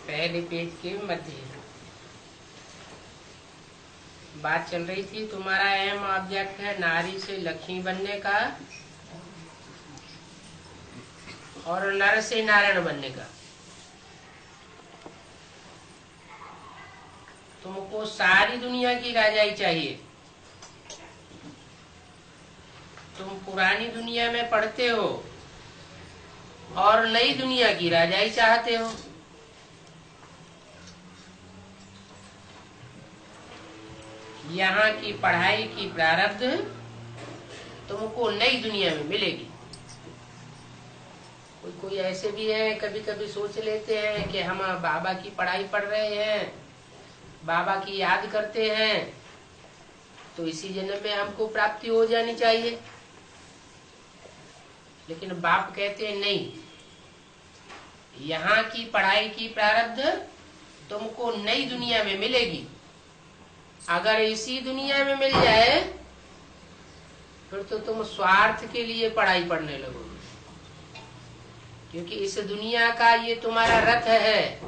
पहले पेज के मध्य बात चल रही थी। तुम्हारा अहम ऑब्जेक्ट है नारी से लक्ष्मी बनने का और नर से नारायण बनने का। तुमको सारी दुनिया की राजाई चाहिए। तुम पुरानी दुनिया में पढ़ते हो और नई दुनिया की राजाई चाहते हो। यहाँ की पढ़ाई की प्रारब्ध तुमको नई दुनिया में मिलेगी। कोई ऐसे भी है, कभी कभी सोच लेते हैं कि हम बाबा की पढ़ाई पढ़ रहे हैं, बाबा की याद करते हैं, तो इसी जन्म में हमको प्राप्ति हो जानी चाहिए। लेकिन बाप कहते हैं नहीं, यहाँ की पढ़ाई की प्रारब्ध तुमको नई दुनिया में मिलेगी। अगर इसी दुनिया में मिल जाए फिर तो तुम स्वार्थ के लिए पढ़ाई पढ़ने लगोगे, क्योंकि इस दुनिया का ये तुम्हारा रथ है।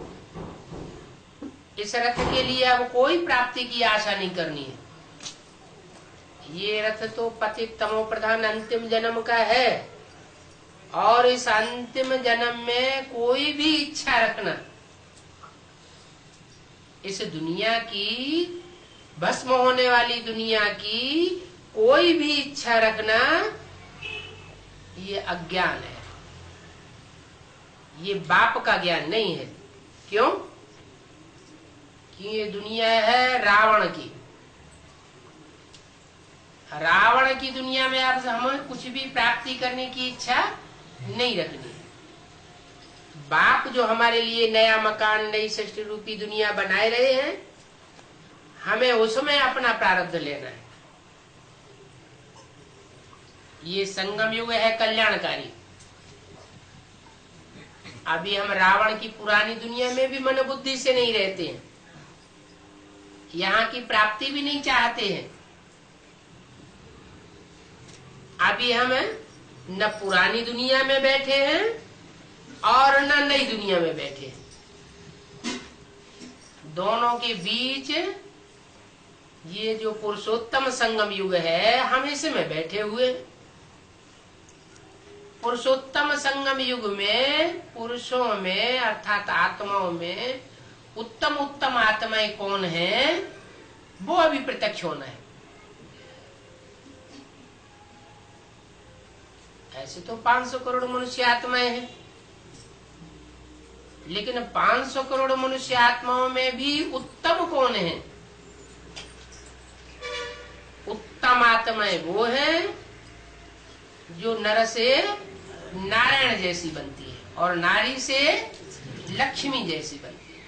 इस रथ के लिए अब कोई प्राप्ति की आशा नहीं करनी है। ये रथ तो पतित तमो प्रधान अंतिम जन्म का है, और इस अंतिम जन्म में कोई भी इच्छा रखना, इस दुनिया की भस्म होने वाली दुनिया की कोई भी इच्छा रखना, ये अज्ञान है। ये बाप का ज्ञान नहीं है। क्यों? कि ये दुनिया है रावण की। रावण की दुनिया में अब हमें कुछ भी प्राप्ति करने की इच्छा नहीं रखनी है। बाप जो हमारे लिए नया मकान, नई सृष्टि रूपी दुनिया बनाए रहे हैं, हमें उसमें अपना प्रारब्ध लेना है। ये संगम युग है कल्याणकारी। अभी हम रावण की पुरानी दुनिया में भी मन बुद्धि से नहीं रहते हैं, यहाँ की प्राप्ति भी नहीं चाहते हैं। अभी हम न पुरानी दुनिया में बैठे हैं और न नई दुनिया में बैठे हैं। दोनों के बीच ये जो पुरुषोत्तम संगम युग है, हम इसमें बैठे हुए। पुरुषोत्तम संगम युग में पुरुषों में अर्थात आत्माओं में उत्तम उत्तम आत्माएं कौन है, वो अभी प्रत्यक्ष होना है। ऐसे तो 500 करोड़ मनुष्य आत्माएं हैं, लेकिन 500 करोड़ मनुष्य आत्माओं में भी उत्तम कौन है? उत्तम आत्माएं वो है जो नर से नारायण जैसी बनती है और नारी से लक्ष्मी जैसी बनती है।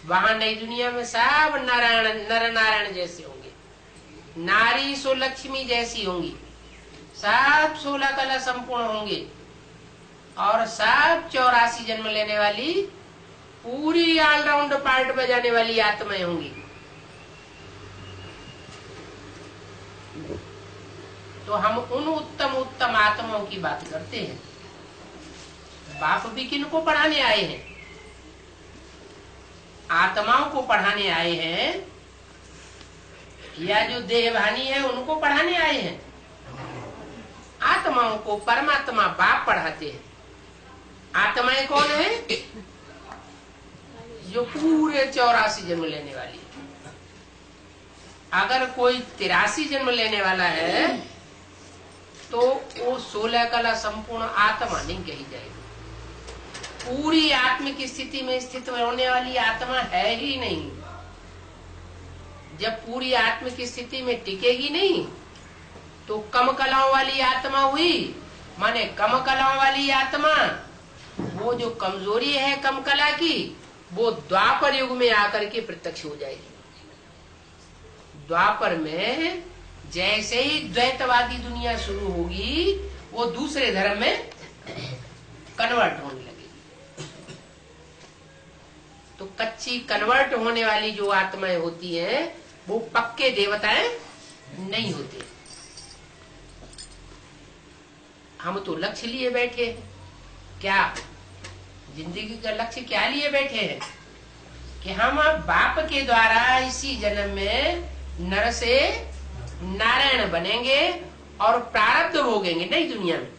वहां नई दुनिया में सब नर नारायण जैसे होंगे, नारी सो लक्ष्मी जैसी होंगी, सब 16 कला संपूर्ण होंगे और सब 84 जन्म लेने वाली पूरी ऑलराउंड पार्ट बजाने वाली आत्माएं होंगी। तो हम उन उत्तम उत्तम आत्माओं की बात करते हैं। बाप भी किनको पढ़ाने आए हैं? आत्माओं को पढ़ाने आए हैं, या जो देहभानी है उनको पढ़ाने आए हैं? आत्माओं को परमात्मा बाप पढ़ाते हैं। आत्माएं कौन है? जो पूरे 84 जन्म लेने वाली है। अगर कोई 83 जन्म लेने वाला है तो वो 16 कला संपूर्ण आत्मा नहीं कही जाएगी। पूरी आत्मिक स्थिति में स्थित होने वाली आत्मा है ही नहीं। जब पूरी आत्मिक स्थिति में टिकेगी नहीं तो कम कलाओं वाली आत्मा हुई। माने कम कलाओं वाली आत्मा, वो जो कमजोरी है कम कला की, वो द्वापर युग में आकर के प्रत्यक्ष हो जाएगी। द्वापर में जैसे ही द्वैतवादी दुनिया शुरू होगी, वो दूसरे धर्म में कन्वर्ट होने लगेगी। तो कच्ची कन्वर्ट होने वाली जो आत्माएं होती हैं, वो पक्के देवताएं नहीं होते। हम तो लक्ष्य लिए बैठे हैं। क्या? जिंदगी का लक्ष्य क्या लिए बैठे हैं कि हम अब बाप के द्वारा इसी जन्म में नर से नारायण बनेंगे और प्रारब्ध भोगेंगे नई दुनिया में।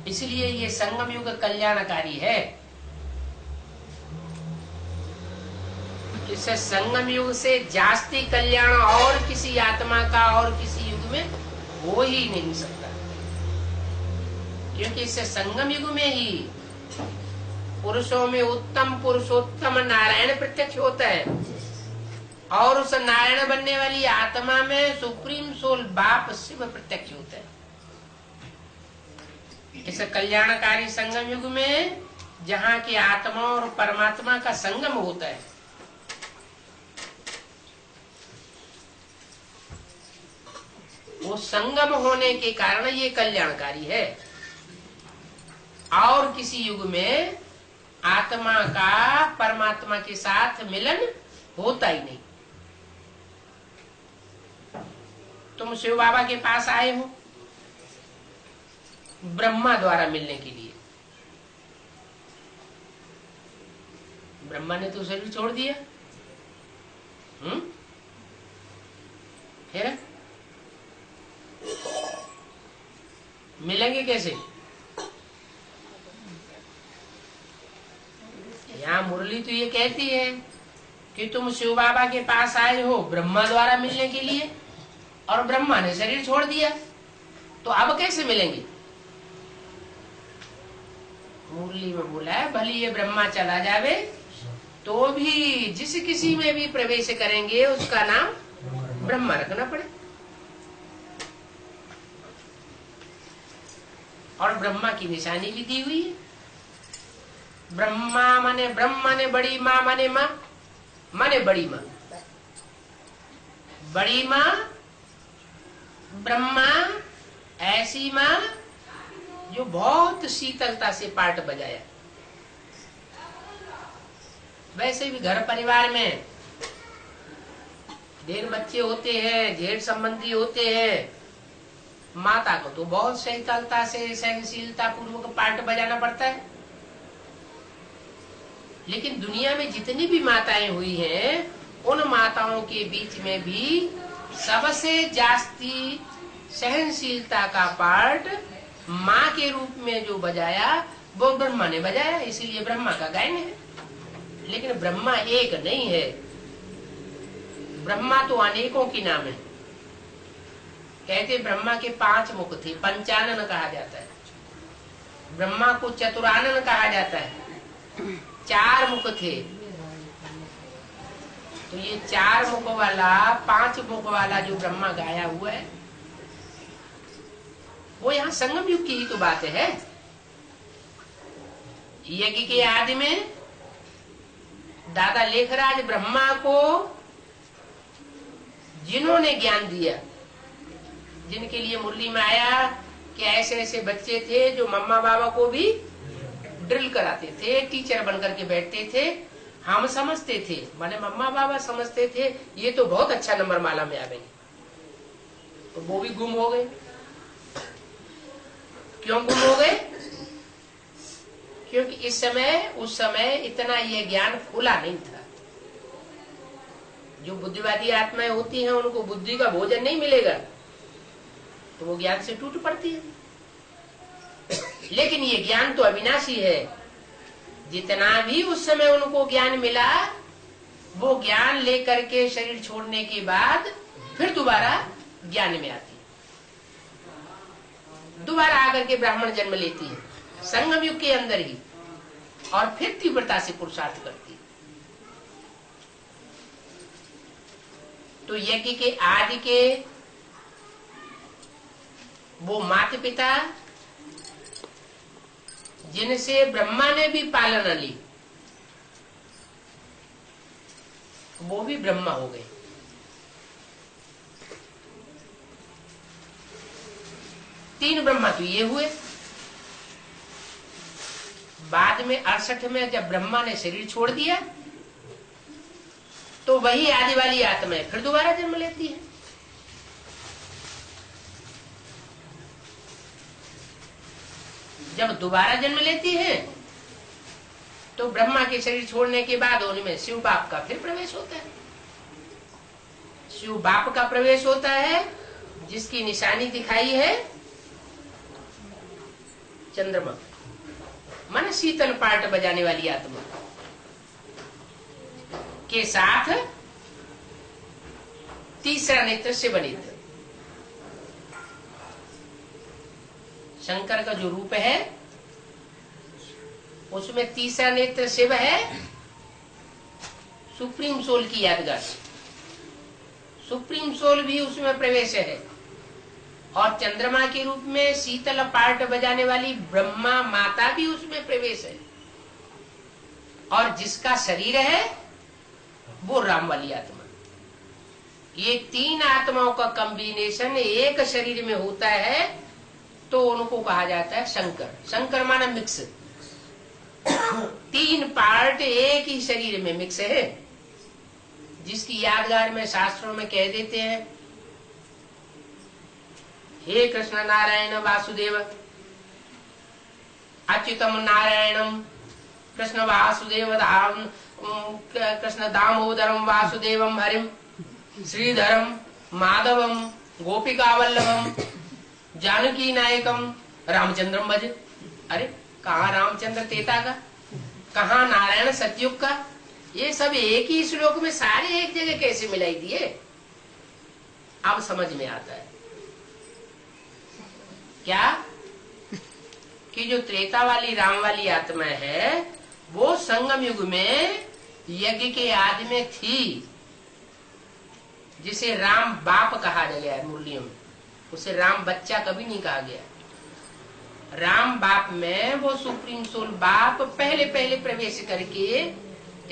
इसलिए ये संगम युग कल्याणकारी है। इस संगम युग से जास्ती कल्याण और किसी आत्मा का और किसी युग में हो ही नहीं सकता, क्योंकि इस संगम युग में ही पुरुषों में उत्तम पुरुषोत्तम नारायण प्रत्यक्ष होता है, और उस नारायण बनने वाली आत्मा में सुप्रीम सोल बाप शिव प्रत्यक्ष होता है। इस कल्याणकारी संगम युग में जहाँ की आत्मा और परमात्मा का संगम होता है, वो संगम होने के कारण ये कल्याणकारी है। और किसी युग में आत्मा का परमात्मा के साथ मिलन होता ही नहीं। तुम शिव बाबा के पास आए हो ब्रह्मा द्वारा मिलने के लिए। ब्रह्मा ने तो शरीर छोड़ दिया, फिर मिलेंगे कैसे? यहाँ मुरली तो ये कहती है कि तुम शिव बाबा के पास आए हो ब्रह्मा द्वारा मिलने के लिए, और ब्रह्मा ने शरीर छोड़ दिया, तो अब कैसे मिलेंगे? मुरली में बोला है भले ये ब्रह्मा चला जावे तो भी जिस किसी में भी प्रवेश करेंगे उसका नाम ब्रह्मा रखना पड़े। और ब्रह्मा की निशानी भी दी हुई है। ब्रह्मा माने ब्रह्म माने बड़ी माँ माने माँ माने बड़ी माँ। बड़ी माँ ब्रह्मा ऐसी माँ जो बहुत शीतलता से पाठ बजाया। वैसे भी घर परिवार में ढेर बच्चे होते हैं, ढेर संबंधी होते हैं, माता को तो बहुत शीतलता से सहनशीलता पूर्वक पाठ बजाना पड़ता है। लेकिन दुनिया में जितनी भी माताएं हुई हैं, उन माताओं के बीच में भी सबसे जास्ती सहनशीलता का पाठ माँ के रूप में जो बजाया वो ब्रह्मा ने बजाया, इसीलिए ब्रह्मा का गायन है। लेकिन ब्रह्मा एक नहीं है, ब्रह्मा तो अनेकों की नाम है। कहते ब्रह्मा के 5 मुख थे, पंचानन कहा जाता है। ब्रह्मा को चतुरानन कहा जाता है, 4 मुख थे। तो ये 4 मुख वाला 5 मुख वाला जो ब्रह्मा गाया हुआ है वो यहाँ संगम युग की ही तो बात है। यज्ञ के आदि में दादा लेखराज ब्रह्मा को जिन्होंने ज्ञान दिया, जिनके लिए मुरली में आया कि ऐसे ऐसे बच्चे थे जो मम्मा बाबा को भी ड्रिल कराते थे, टीचर बनकर के बैठते थे। हम समझते थे, माने मम्मा बाबा समझते थे ये तो बहुत अच्छा नंबर माला में आवेंगे, तो वो भी गुम हो गए। क्यों गुम हो गए? क्योंकि उस समय इतना ये ज्ञान खुला नहीं था। जो बुद्धिवादी आत्माएं होती हैं उनको बुद्धि का भोजन नहीं मिलेगा तो वो ज्ञान से टूट पड़ती है। लेकिन ये ज्ञान तो अविनाशी है। जितना भी उस समय उनको ज्ञान मिला वो ज्ञान लेकर के शरीर छोड़ने के बाद फिर दोबारा ज्ञान में आती, दोबारा आकर के ब्राह्मण जन्म लेती है संगम युग के अंदर ही, और फिर तीव्रता से पुरुषार्थ करती है। तो यज्ञ के आदि के वो माता पिता जिनसे ब्रह्मा ने भी पालना ली वो भी ब्रह्मा हो गए। तीन ब्रह्मा तो ये हुए। बाद में 68 में जब ब्रह्मा ने शरीर छोड़ दिया तो वही आदि वाली आत्मा फिर दोबारा जन्म लेती है। जब दोबारा जन्म लेती हैं तो ब्रह्मा के शरीर छोड़ने के बाद उनमें शिव बाप का फिर प्रवेश होता है। शिव बाप का प्रवेश होता है, जिसकी निशानी दिखाई है चंद्रमा, मन शीतल पार्ट बजाने वाली आत्मा के साथ तीसरा नेत्र शिव नेत्र। शंकर का जो रूप है उसमें तीसरा नेत्र शिव है, सुप्रीम सोल की यादगार। सुप्रीम सोल भी उसमें प्रवेश है, और चंद्रमा के रूप में शीतल पार्ट बजाने वाली ब्रह्मा माता भी उसमें प्रवेश है, और जिसका शरीर है वो राम वाली आत्मा। ये तीन आत्माओं का कॉम्बिनेशन एक शरीर में होता है तो उनको कहा जाता है शंकर। शंकर माना मिक्स, तीन पार्ट एक ही शरीर में मिक्स है, जिसकी यादगार में शास्त्रों में कह देते हैं, हे कृष्ण नारायण वासुदेव अच्युतम नारायणम कृष्ण वासुदेव कृष्ण दामोदरम वासुदेवम हरिम श्रीधरम माधवम गोपिका वल्लभम जानकी नायकम रामचंद्रम भज। अरे कहाँ रामचंद्र तेता का, कहाँ नारायण सतयुग का, ये सब एक ही श्लोक में सारे एक जगह कैसे मिलाई दिए? अब समझ में आता है क्या कि जो त्रेता वाली राम वाली आत्मा है वो संगम युग में यज्ञ के आदि में थी, जिसे राम बाप कहा गया है मुरलियों में, उसे राम बच्चा कभी नहीं कहा गया। राम बाप में वो सुप्रीम सोल बाप पहले पहले प्रवेश करके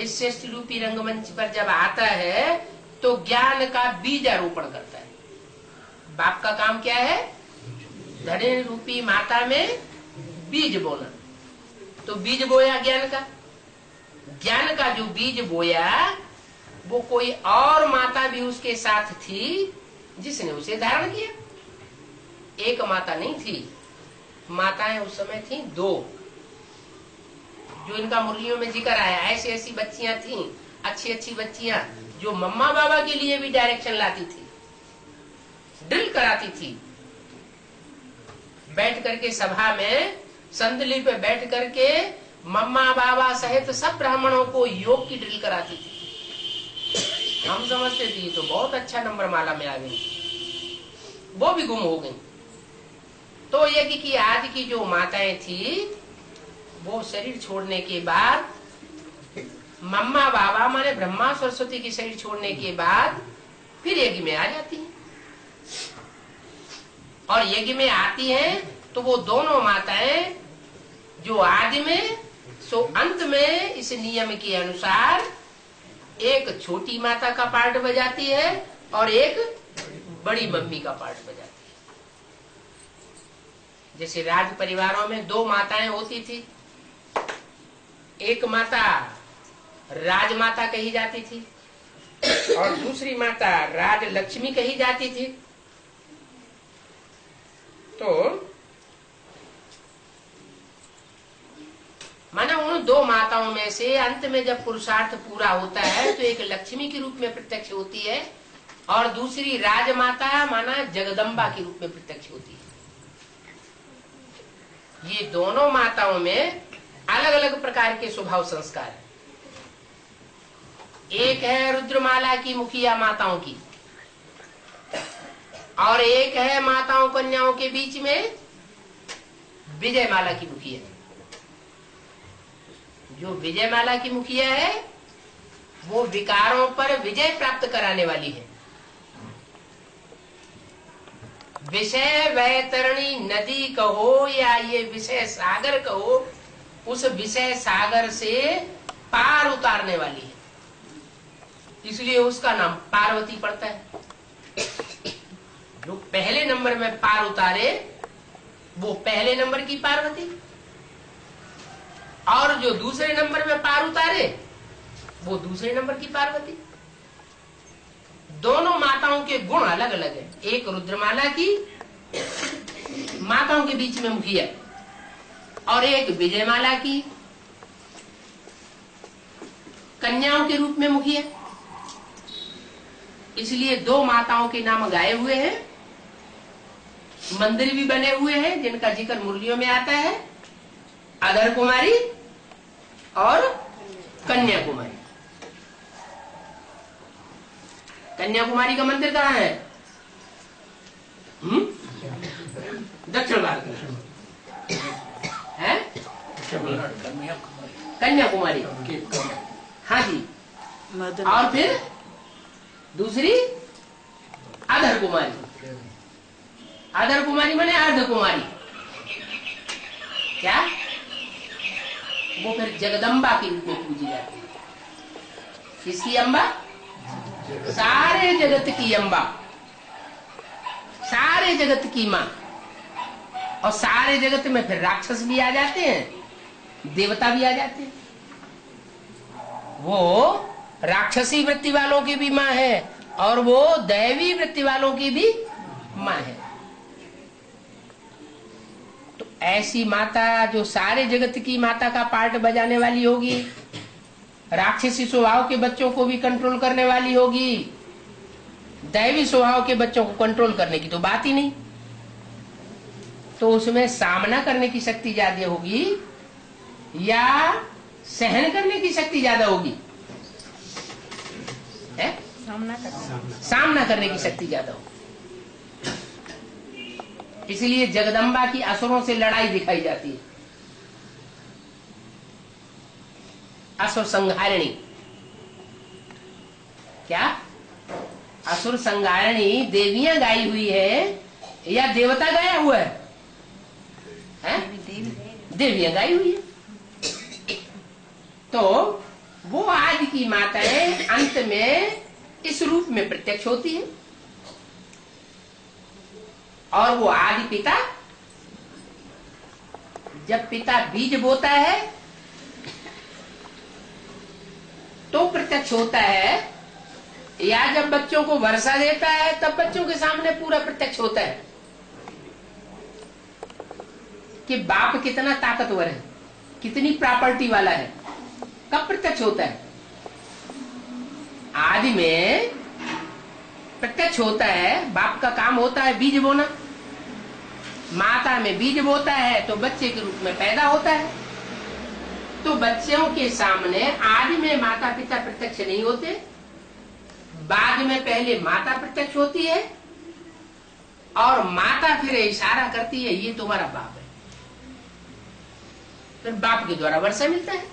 इस सृष्टि रूपी रंगमंच पर जब आता है तो ज्ञान का बीज आरोपण करता है। बाप का काम क्या है? धने रूपी माता में बीज बोना। तो बीज बोया ज्ञान का, ज्ञान का जो बीज बोया वो कोई और माता भी उसके साथ थी जिसने उसे धारण किया। एक माता नहीं थी, माताएं उस समय थी दो, जो इनका मुरलियों में जिक्र आया। ऐसी ऐसी बच्चियां थी, अच्छी अच्छी बच्चियां, जो मम्मा बाबा के लिए भी डायरेक्शन लाती थी, ड्रिल कराती थी। बैठ करके सभा में संदली पे बैठ करके मम्मा बाबा सहित सब ब्राह्मणों को योग की ड्रिल कराती थी। हम समझते थे तो बहुत अच्छा नंबर माला में आ गई, वो भी गुम हो गई। तो यज्ञ की आदि की जो माताएं थी वो शरीर छोड़ने के बाद, मम्मा बाबा माने ब्रह्मा सरस्वती की शरीर छोड़ने के बाद फिर यज्ञ में आ जाती हैं। और यज्ञ में आती हैं तो वो दोनों माताएं जो आदि में सो अंत में इस नियम के अनुसार एक छोटी माता का पार्ट बजाती है और एक बड़ी मम्मी का पार्ट बजाती है। जैसे राज परिवारों में दो माताएं होती थी, एक माता राजमाता कही जाती थी और दूसरी माता राज लक्ष्मी कही जाती थी। तो माना उन दो माताओं में से अंत में जब पुरुषार्थ पूरा होता है तो एक लक्ष्मी के रूप में प्रत्यक्ष होती है और दूसरी राजमाता माना जगदम्बा के रूप में प्रत्यक्ष होती है। ये दोनों माताओं में अलग अलग प्रकार के स्वभाव संस्कार है। एक है रुद्रमाला की मुखिया माताओं की, और एक है माताओं कन्याओं के बीच में विजयमाला की मुखिया। जो विजयमाला की मुखिया है वो विकारों पर विजय प्राप्त कराने वाली है। विषय वैतरणी नदी कहो या ये विषय सागर कहो, उस विषय सागर से पार उतारने वाली है, इसलिए उसका नाम पार्वती पड़ता है। जो पहले नंबर में पार उतारे वो पहले नंबर की पार्वती, और जो दूसरे नंबर में पार उतारे वो दूसरे नंबर की पार्वती। दोनों माताओं के गुण अलग अलग है। एक रुद्रमाला की माताओं के बीच में मुखिया, और एक विजयमाला की कन्याओं के रूप में मुखिया। इसलिए 2 माताओं के नाम गाए हुए हैं, मंदिर भी बने हुए हैं जिनका जिक्र मुरलियों में आता है, अधर कुमारी और कन्याकुमारी। कन्याकुमारी का मंदिर कहाँ है? दक्षिण भारत में है कन्याकुमारी। हाँ जी। और फिर दूसरी अधर कुमारी। अधर कुमारी माने अर्ध कुमारी। क्या? वो फिर जगदम्बा के रूप में पूजी जाती है। किसकी अम्बा? सारे जगत की अम्बा, सारे जगत की माँ। और सारे जगत में फिर राक्षस भी आ जाते हैं, देवता भी आ जाते हैं। वो राक्षसी वृत्ति वालों की भी माँ है और वो दैवी वृत्ति वालों की भी माँ है। तो ऐसी माता जो सारे जगत की माता का पार्ट बजाने वाली होगी, राक्षसी स्वभाव के बच्चों को भी कंट्रोल करने वाली होगी, दैवी स्वभाव के बच्चों को कंट्रोल करने की तो बात ही नहीं। तो उसमें सामना करने की शक्ति ज्यादा होगी या सहन करने की शक्ति ज्यादा होगी? है? सामना करने की शक्ति ज्यादा होगी। इसलिए जगदम्बा की असुरों से लड़ाई दिखाई जाती है। असुर संहारिणी। क्या? असुर संहारिणी देवियां गाई हुई है या देवता गाया हुआ है? देवियां गाई हुई है। तो वो आदि की माताएं अंत में इस रूप में प्रत्यक्ष होती है। और वो आदि पिता, जब पिता बीज बोता है तो प्रत्यक्ष होता है, या जब बच्चों को वर्षा देता है तब बच्चों के सामने पूरा प्रत्यक्ष होता है कि बाप कितना ताकतवर है, कितनी प्रॉपर्टी वाला है। कब प्रत्यक्ष होता है? आदि में प्रत्यक्ष होता है। बाप का काम होता है बीज बोना, माता में बीज बोता है तो बच्चे के रूप में पैदा होता है। तो बच्चों के सामने आदि में माता पिता प्रत्यक्ष नहीं होते, बाद में पहले माता प्रत्यक्ष होती है और माता फिर इशारा करती है ये तुम्हारा बाप है। फिर बाप के द्वारा वर्षा मिलता है।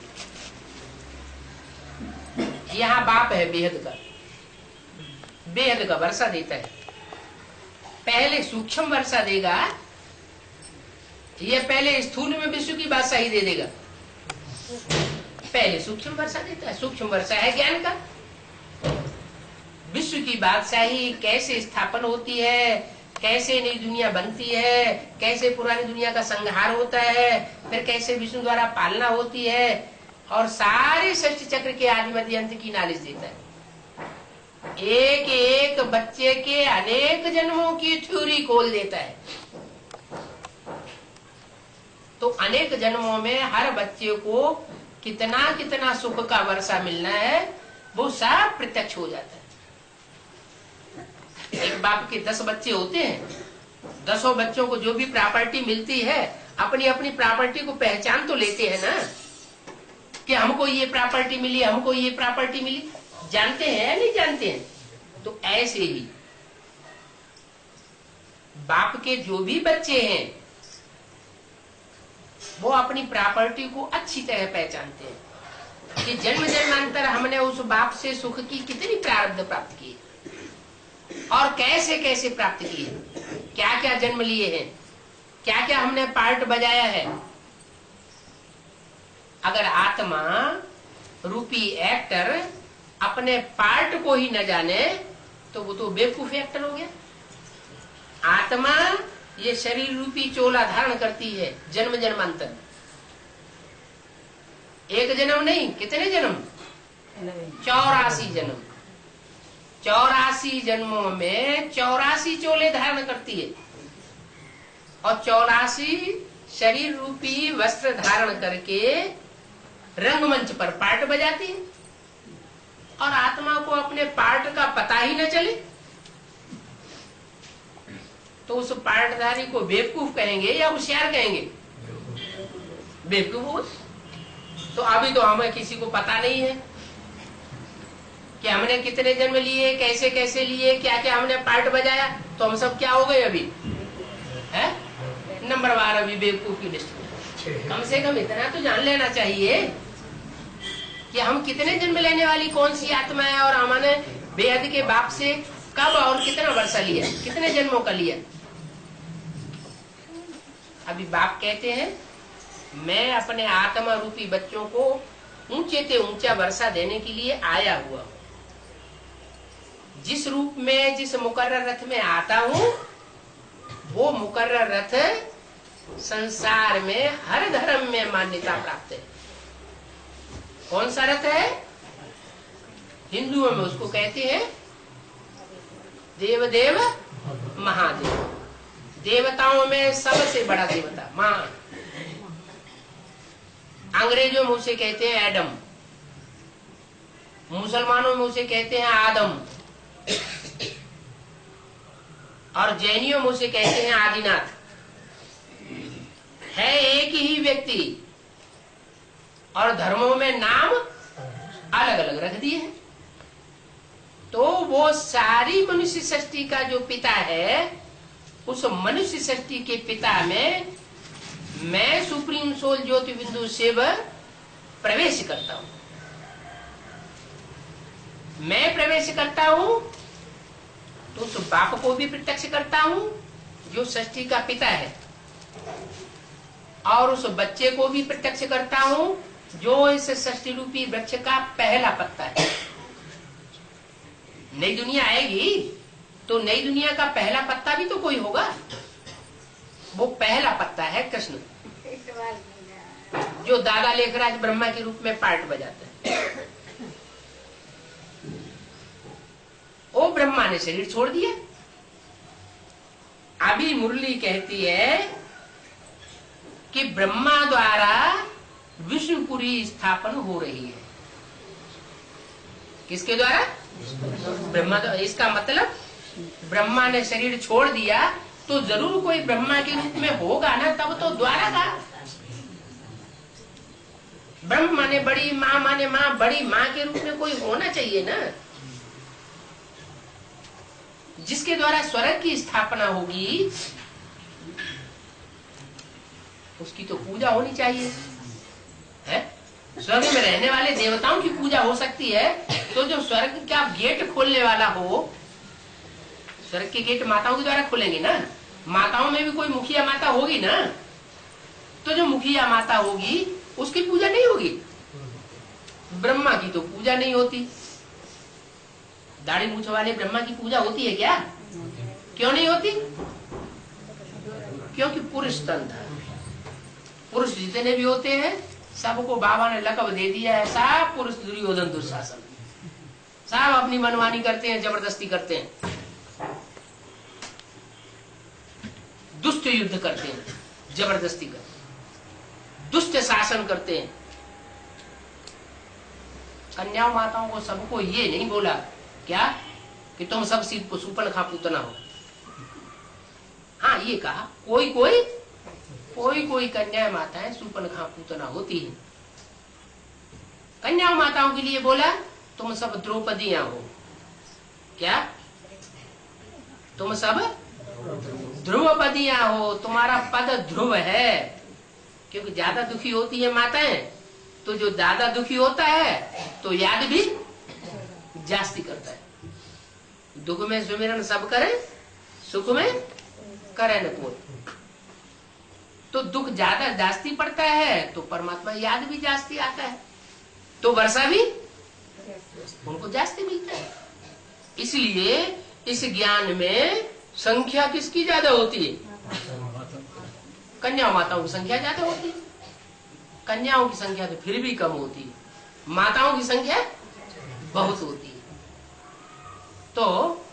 यहाँ बाप है बेहद का, बेहद का वर्षा देता है। पहले सूक्ष्म वर्षा देगा, ये पहले स्थूल में विश्व की बादशाही दे देगा। पहले सूक्ष्म वर्षा देता है। सूक्ष्म वर्षा है ज्ञान का। विश्व की बादशाही कैसे स्थापन होती है, कैसे नई दुनिया बनती है, कैसे पुरानी दुनिया का संहार होता है, फिर कैसे विष्णु द्वारा पालना होती है, और सारे सृष्टि चक्र के आदि मध्य अंत की नॉलेज देता है। एक एक बच्चे के अनेक जन्मों की थ्योरी खोल देता है। तो अनेक जन्मों में हर बच्चे को कितना कितना सुख का वर्षा मिलना है वो सब प्रत्यक्ष हो जाता है। एक बाप के 10 बच्चे होते हैं, 10 बच्चों को जो भी प्रॉपर्टी मिलती है अपनी अपनी प्रॉपर्टी को पहचान तो लेते हैं ना कि हमको ये प्रॉपर्टी मिली, हमको ये प्रॉपर्टी मिली। जानते हैं या नहीं जानते हैं? तो ऐसे ही बाप के जो भी बच्चे हैं वो अपनी प्रॉपर्टी को अच्छी तरह पहचानते हैं कि जन्म जन्मांतर हमने उस बाप से सुख की कितनी प्रारब्ध प्राप्त की और कैसे कैसे प्राप्त की है, क्या क्या जन्म लिए हैं, क्या क्या हमने पार्ट बजाया है। अगर आत्मा रूपी एक्टर अपने पार्ट को ही न जाने तो वो तो बेवकूफ एक्टर हो गया। आत्मा ये शरीर रूपी चोला धारण करती है जन्म जन्मांतर। एक जन्म नहीं, कितने जन्म? 84 जन्म। 84 जन्मों में 84 चोले धारण करती है और 84 शरीर रूपी वस्त्र धारण करके रंगमंच पर पार्ट बजाती है और आत्मा को अपने पार्ट का पता ही न चले, तो उस पार्टधारी को बेवकूफ कहेंगे या होशियार कहेंगे? बेवकूफ। तो अभी तो हमें किसी को पता नहीं है कि हमने कितने जन्म लिए, कैसे कैसे लिए, क्या क्या हमने पार्ट बजाया, तो हम सब क्या हो गए अभी है? नंबर 12 अभी बेवकूफ की लिस्ट में। कम से कम इतना तो जान लेना चाहिए कि हम कितने जन्म लेने वाली कौन सी आत्मा है और हमने बेहद के बाप से कब और कितना वर्षा लिया, कितने जन्मों का लिया। अभी बाप कहते हैं मैं अपने आत्मा रूपी बच्चों को ऊंचे से ऊंचा वर्षा देने के लिए आया हुआ हूं। जिस रूप में जिस मुकर्रर रथ में आता हूं वो मुकर्रर रथ संसार में हर धर्म में मान्यता प्राप्त है। कौन सा रथ है? हिंदुओं में उसको कहते हैं देवदेव महादेव। देवताओं में सबसे बड़ा देवता महान। अंग्रेजों में उसे कहते हैं एडम, मुसलमानों में उसे कहते हैं आदम और जैनियों में उसे कहते हैं आदिनाथ। है एक ही व्यक्ति और धर्मों में नाम अलग अलग रख दिए हैं। तो वो सारी मनुष्य सृष्टि का जो पिता है, उस मनुष्य सृष्टि के पिता में मैं सुप्रीम सोल ज्योति बिंदु शिव प्रवेश करता हूं। मैं प्रवेश करता हूं तो उस बाप को भी प्रत्यक्ष करता हूं जो सृष्टि का पिता है, और उस बच्चे को भी प्रत्यक्ष करता हूं जो इस सृष्टि रूपी वृक्ष का पहला पत्ता है। नई दुनिया आएगी तो नई दुनिया का पहला पत्ता भी तो कोई होगा। वो पहला पत्ता है कृष्ण, जो दादा लेखराज ब्रह्मा के रूप में पार्ट बजाता है। ओ ब्रह्मा ने शरीर छोड़ दिया। अभी मुरली कहती है कि ब्रह्मा द्वारा विष्णुपुरी स्थापन हो रही है। किसके द्वारा? ब्रह्मा द्वारा। इसका मतलब ब्रह्मा ने शरीर छोड़ दिया तो जरूर कोई ब्रह्मा के रूप में होगा ना, तब तो द्वारा का। ब्रह्म माने बड़ी, माँ माने माँ, बड़ी माँ के रूप में कोई होना चाहिए ना, जिसके द्वारा स्वर्ग की स्थापना होगी। उसकी तो पूजा होनी चाहिए है। स्वर्ग में रहने वाले देवताओं की पूजा हो सकती है, तो जो स्वर्ग का गेट खोलने वाला हो, स्वर्ग के गेट माताओं के द्वारा खोलेंगे ना। माताओं में भी कोई मुखिया माता होगी ना, तो जो मुखिया माता होगी उसकी पूजा नहीं होगी। ब्रह्मा की तो पूजा नहीं होती। दाढ़ी मूछ वाले ब्रह्मा की पूजा होती है क्या? क्यों नहीं होती? क्योंकि पुरुष तंत्र, पुरुष जितने भी होते हैं सबको बाबा ने लकब दे दिया है। सब पुरुष दुर्योधन दुशासन, सब अपनी मनमानी करते हैं, जबरदस्ती करते हैं, दुष्ट युद्ध करते हैं, जबरदस्ती करते हैं, दुष्ट शासन करते हैं। कन्याओं माताओं को सबको ये नहीं बोला क्या कि तुम सब सुपनखा पूतना हो। हाँ, ये कहा कोई कन्या माताएं सुपनखा पूतना होती है। कन्या माताओं के लिए बोला तुम सब द्रौपदियां हो। क्या? तुम सब ध्रुवपदियां हो, तुम्हारा पद ध्रुव है। क्योंकि ज्यादा दुखी होती है माताएं, तो जो ज्यादा दुखी होता है तो याद भी जास्ती करता है। दुख में सुमिरन सब करे, सुख में करे न कोई। तो दुख ज्यादा जास्ती पड़ता है तो परमात्मा याद भी जास्ती आता है, तो वर्षा भी उनको जास्ती मिलता है। इसलिए इस ज्ञान में संख्या किसकी ज्यादा होती है? कन्या माताओं की संख्या ज्यादा होती है। कन्याओं की संख्या तो फिर भी कम होती है, माताओं की संख्या बहुत होती है। तो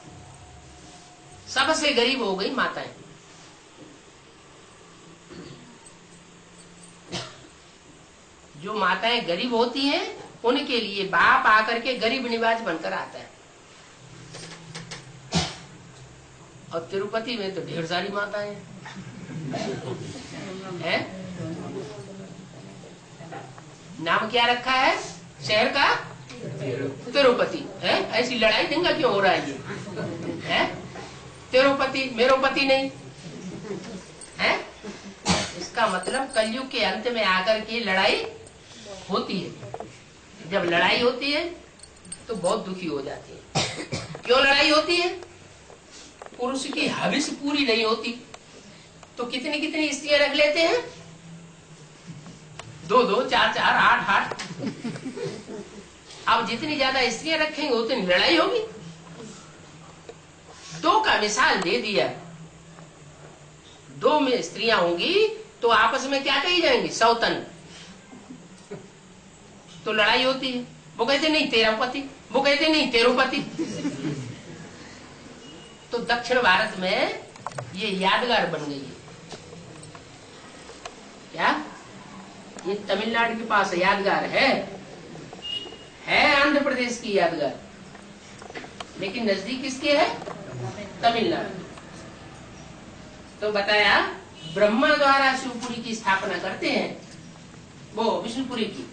सबसे गरीब हो गई माताएं। जो माताएं गरीब होती हैं उनके लिए बाप आकर के गरीब निवाज बनकर आता है। और तिरुपति में तो ढेर सारी माताएं हैं। नाम क्या रखा है शहर का? तिरुपति है। ऐसी लड़ाई दंगा क्यों हो रहा है ये है? तिरुपति मेरोपति नहीं है। इसका मतलब कलयुग के अंत में आकर के लड़ाई होती है। जब लड़ाई होती है तो बहुत दुखी हो जाती है। क्यों लड़ाई होती है? पुरुष की हविस पूरी नहीं होती तो कितनी कितनी स्त्रियां रख लेते हैं, 2-2, 4-4, 8-8। अब जितनी ज्यादा स्त्रियां रखेंगे उतनी लड़ाई होगी। 2 का मिसाल दे दिया। 2 में स्त्रियां होंगी तो आपस में क्या कही जाएंगी? सौतन। तो लड़ाई होती है। वो कहते नहीं तेरा पति, वो कहते नहीं तेरुपति। तो दक्षिण भारत में ये यादगार बन गई है। क्या ये तमिलनाडु के पास यादगार है आंध्र प्रदेश की यादगार, लेकिन नजदीक किसके है? तमिलनाडु। तो बताया ब्रह्मा द्वारा शिवपुरी की स्थापना करते हैं, वो विष्णुपुरी की।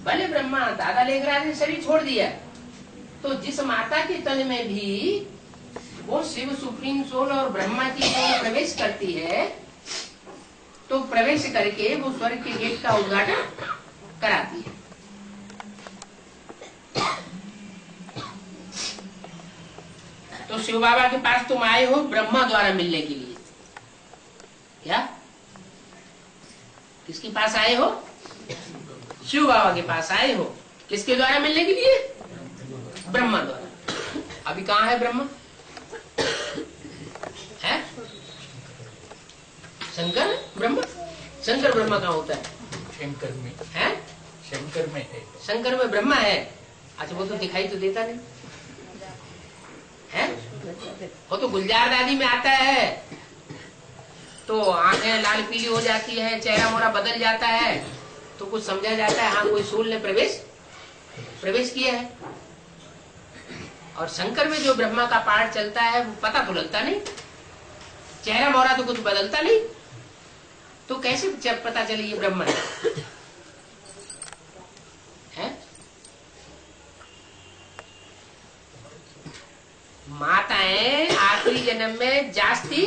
भले ब्रह्मा दादा लेखराज ने शरीर छोड़ दिया तो जिस माता के तन में भी वो शिव सुप्रीम सोल और ब्रह्मा की सोल प्रवेश करती है तो प्रवेश करके वो स्वर्ग के गेट का उद्घाटन कराती है। तो शिव बाबा के पास तुम आए हो ब्रह्मा द्वारा मिलने के लिए। क्या किसके पास आए हो? शिव बाबा के पास आए हो। किसके द्वारा मिलने के लिए? ब्रह्मा द्वारा। अभी कहाँ है ब्रह्मा? है शंकर ब्रह्मा? शंकर ब्रह्मा कहाँ होता है? शंकर में है। शंकर में है। शंकर में ब्रह्मा है। अच्छा वो तो दिखाई तो देता नहीं है। वो तो गुलजार दादी में आता है तो आंखें लाल पीली हो जाती है, चेहरा मोरा बदल जाता है तो कुछ समझा जाता है हाँ कोई सोल ने प्रवेश किया है। और शंकर में जो ब्रह्मा का पाठ चलता है वो पता तो लगता नहीं, चेहरा मोरा तो कुछ बदलता नहीं, तो कैसे पता चले ये ब्रह्मा है? माताएं आखिरी जन्म में जास्ती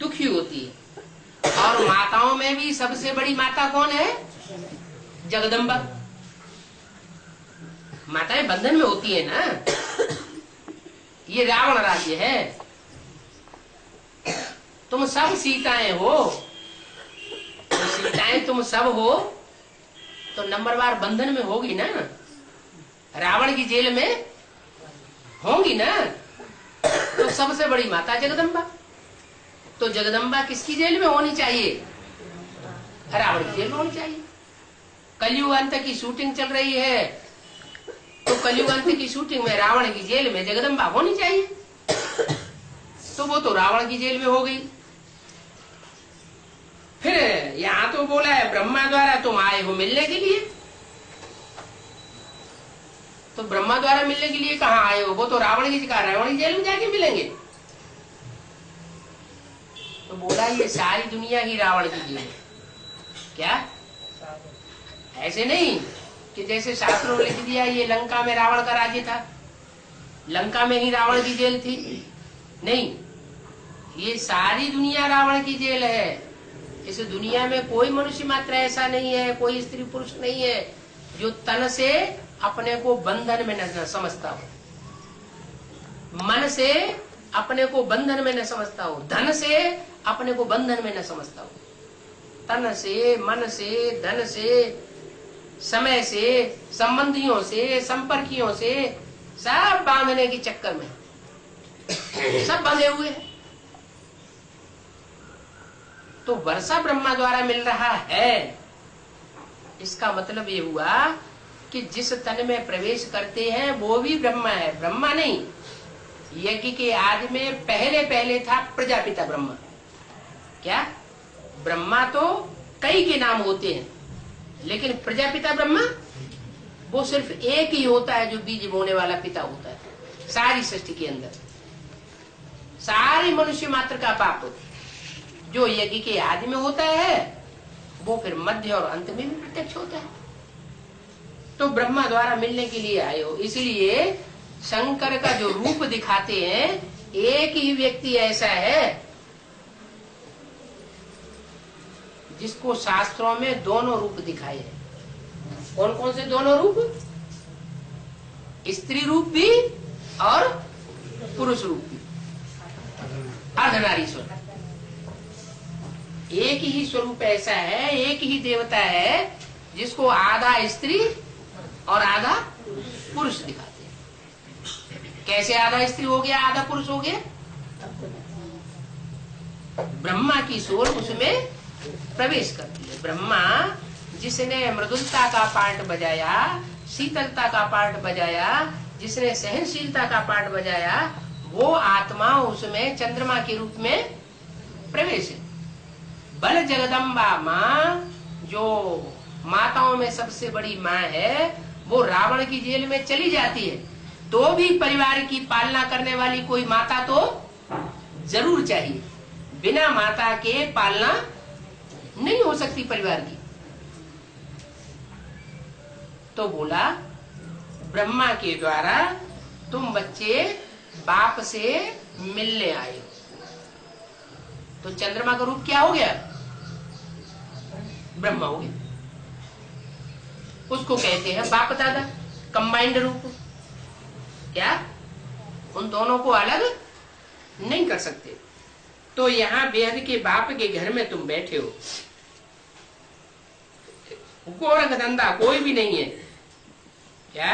दुखी होती है और माताओं में भी सबसे बड़ी माता कौन है? जगदम्बा। माताएं बंधन में होती है ना। ये रावण राज्य है। तुम सब सीताएं हो, तो सीताएं तुम सब हो तो नंबरवार बंधन में होगी ना। रावण की जेल में होंगी ना। तो सबसे बड़ी माता जगदम्बा। तो जगदम्बा किसकी जेल में होनी चाहिए? रावण की जेल में होनी चाहिए। कलयुग अंत की शूटिंग चल रही है तो कलयुग अंत की शूटिंग में रावण की जेल में जगदम्बा होनी चाहिए। तो वो तो रावण की जेल में हो गई। फिर यहाँ तो बोला है ब्रह्मा द्वारा तुम आए हो मिलने के लिए। तो ब्रह्मा द्वारा मिलने के लिए कहाँ आए हो? वो तो रावण की जेल में जाके मिलेंगे। तो बोला ये सारी दुनिया ही रावण की जेल है। क्या ऐसे नहीं कि जैसे शास्त्रों में लिख दिया ये लंका में रावण का राज्य था, लंका में ही रावण की जेल थी? नहीं, ये सारी दुनिया रावण की जेल है। इस दुनिया में कोई मनुष्य मात्र ऐसा नहीं है, कोई स्त्री पुरुष नहीं है जो तन से अपने को बंधन में न समझता हो, मन से अपने को बंधन में न समझता हो, धन से अपने को बंधन में न समझता हो। तन से, मन से, धन से, समय से, संबंधियों से, संपर्कियों से सब बांधने के चक्कर में सब बंधे हुए हैं। तो वर्षा ब्रह्मा द्वारा मिल रहा है। इसका मतलब ये हुआ कि जिस तन में प्रवेश करते हैं वो भी ब्रह्मा है। ब्रह्मा नहीं, यज्ञ के आदि में पहले था प्रजापिता ब्रह्मा। क्या ब्रह्मा तो कई के नाम होते हैं, लेकिन प्रजापिता ब्रह्मा वो सिर्फ एक ही होता है जो बीज बोने वाला पिता होता है सारी सृष्टि के अंदर। सारे मनुष्य मात्र का पाप जो यज्ञ के आदि में होता है वो फिर मध्य और अंत में भी प्रत्यक्ष होता है। तो ब्रह्मा द्वारा मिलने के लिए आए हो, इसलिए शंकर का जो रूप दिखाते हैं एक ही व्यक्ति ऐसा है जिसको शास्त्रों में दोनों रूप दिखाए हैं। कौन कौन से दोनों रूप? स्त्री रूप भी और पुरुष रूप भी, अर्धनारीश्वर। एक ही स्वरूप ऐसा है, एक ही देवता है जिसको आधा स्त्री और आधा पुरुष दिखाते हैं। कैसे आधा स्त्री हो गया आधा पुरुष हो गया? ब्रह्मा की सोल उसमें प्रवेश करती है। ब्रह्मा जिसने मृदुलता का पार्ट बजाया, शीतलता का पार्ट बजाया, जिसने सहनशीलता का पार्ट बजाया, वो आत्मा उसमें चंद्रमा के रूप में प्रवेश है। बल जगदम्बा माँ जो माताओं में सबसे बड़ी माँ है, वो रावण की जेल में चली जाती है तो भी परिवार की पालना करने वाली कोई माता तो जरूर चाहिए। बिना माता के पालना नहीं हो सकती परिवार की। तो बोला ब्रह्मा के द्वारा तुम बच्चे बाप से मिलने आए हो। तो चंद्रमा का रूप क्या हो गया? ब्रह्मा हो गया। उसको कहते हैं बाप दादा, कंबाइंड रूप। क्या उन दोनों को अलग नहीं कर सकते। तो यहाँ बेहद के बाप के घर में तुम बैठे हो, गोरख धंधा कोई भी नहीं है। क्या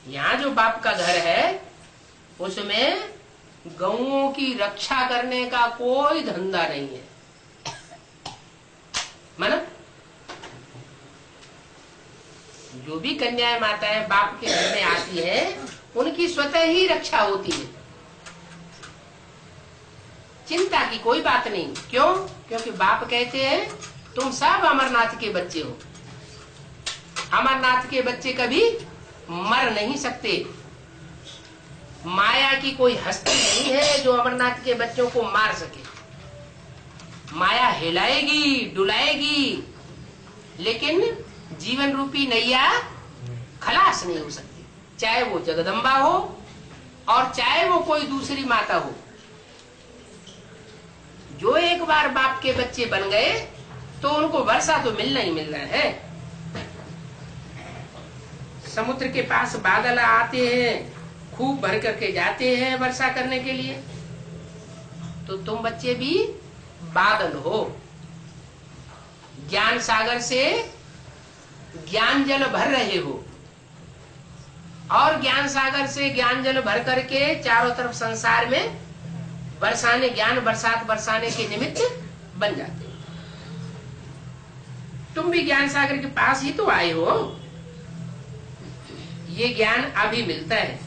यहाँ जो बाप का घर है उसमें गौओं की रक्षा करने का कोई धंधा नहीं है। मतलब जो भी कन्याएं माताएं बाप के घर में आती है उनकी स्वतः ही रक्षा होती है, चिंता की कोई बात नहीं। क्यों? क्योंकि बाप कहते हैं तुम सब अमरनाथ के बच्चे हो। अमरनाथ के बच्चे कभी मर नहीं सकते। माया की कोई हस्ती नहीं है जो अमरनाथ के बच्चों को मार सके। माया हिलाएगी डुलाएगी, लेकिन जीवन रूपी नैया खलास नहीं हो सकती, चाहे वो जगदम्बा हो और चाहे वो कोई दूसरी माता हो। जो एक बार बाप के बच्चे बन गए तो उनको वर्षा तो मिलना ही मिलना है। समुद्र के पास बादल आते हैं, खूब भर करके जाते हैं वर्षा करने के लिए। तो तुम बच्चे भी बादल हो। ज्ञान सागर से ज्ञान जल भर रहे हो और ज्ञान सागर से ज्ञान जल भर करके चारों तरफ संसार में बरसाने, ज्ञान बरसात बरसाने के निमित्त बन जाते हो। तुम भी ज्ञान सागर के पास ही तो आए हो। ये ज्ञान अभी मिलता है,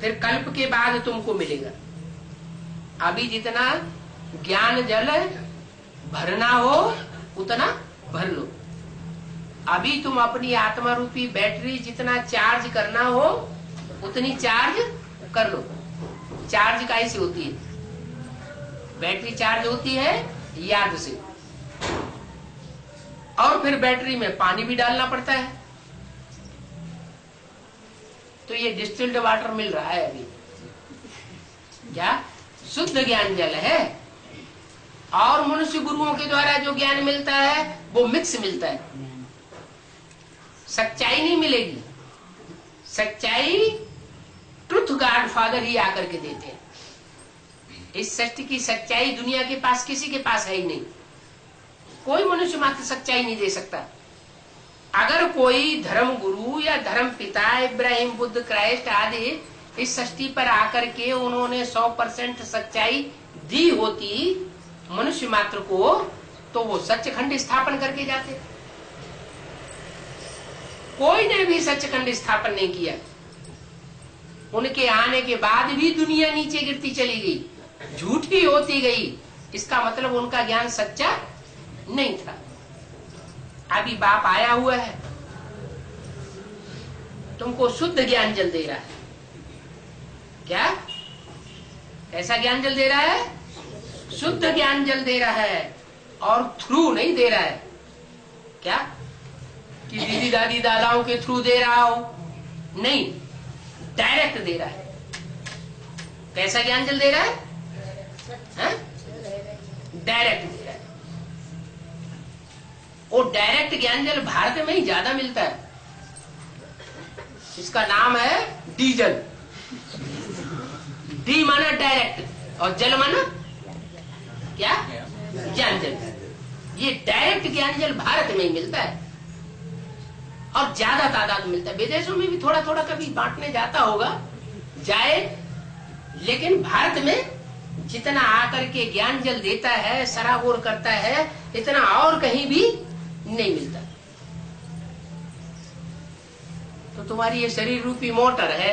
फिर कल्प के बाद तुमको मिलेगा। अभी जितना ज्ञान जल भरना हो उतना भर लो। अभी तुम अपनी आत्मा रूपी बैटरी जितना चार्ज करना हो उतनी चार्ज कर लो। चार्ज कैसे होती है? बैटरी चार्ज होती है याद से, और फिर बैटरी में पानी भी डालना पड़ता है। तो ये डिस्टिल्ड वाटर मिल रहा है अभी, क्या शुद्ध ज्ञान जल है। और मनुष्य गुरुओं के द्वारा जो ज्ञान मिलता है वो मिक्स मिलता है। सच्चाई नहीं मिलेगी। सच्चाई ट्रुथ गॉड फादर ही आकर के देते हैं। इस सृष्टि की सच्चाई दुनिया के पास किसी के पास है ही नहीं। कोई मनुष्य मात्र सच्चाई नहीं दे सकता। अगर कोई धर्म गुरु या धर्म पिता इब्राहिम बुद्ध क्राइस्ट आदि इस सृष्टि पर आकर के उन्होंने 100% सच्चाई दी होती मनुष्य मात्र को, तो वो सचखंड स्थापन करके जाते। कोई ने भी सचखंड स्थापन नहीं किया। उनके आने के बाद भी दुनिया नीचे गिरती चली गई, झूठी होती गई, इसका मतलब उनका ज्ञान सच्चा नहीं था। अभी बाप आया हुआ है, तुमको शुद्ध ज्ञान जल दे रहा है। क्या? कैसा ज्ञान जल दे रहा है? शुद्ध ज्ञान जल दे रहा है, और थ्रू नहीं दे रहा है। क्या कि दीदी दादी दादाओं के थ्रू दे रहा हो? नहीं, डायरेक्ट दे रहा है। कैसा ज्ञान जल दे रहा है? डायरेक्ट दे रहा है। वो डायरेक्ट ज्ञान जल भारत में ही ज्यादा मिलता है। इसका नाम है डीजल। डी माना डायरेक्ट और जल माना क्या? ज्ञान जल। ये डायरेक्ट ज्ञान जल भारत में ही मिलता है और ज्यादा तादाद में मिलता है। विदेशों में भी थोड़ा थोड़ा कभी बांटने जाता होगा, जाए, लेकिन भारत में जितना आकर के ज्ञान जल देता है, सराबोर करता है, इतना और कहीं भी नहीं मिलता। तो तुम्हारी ये शरीर रूपी मोटर है?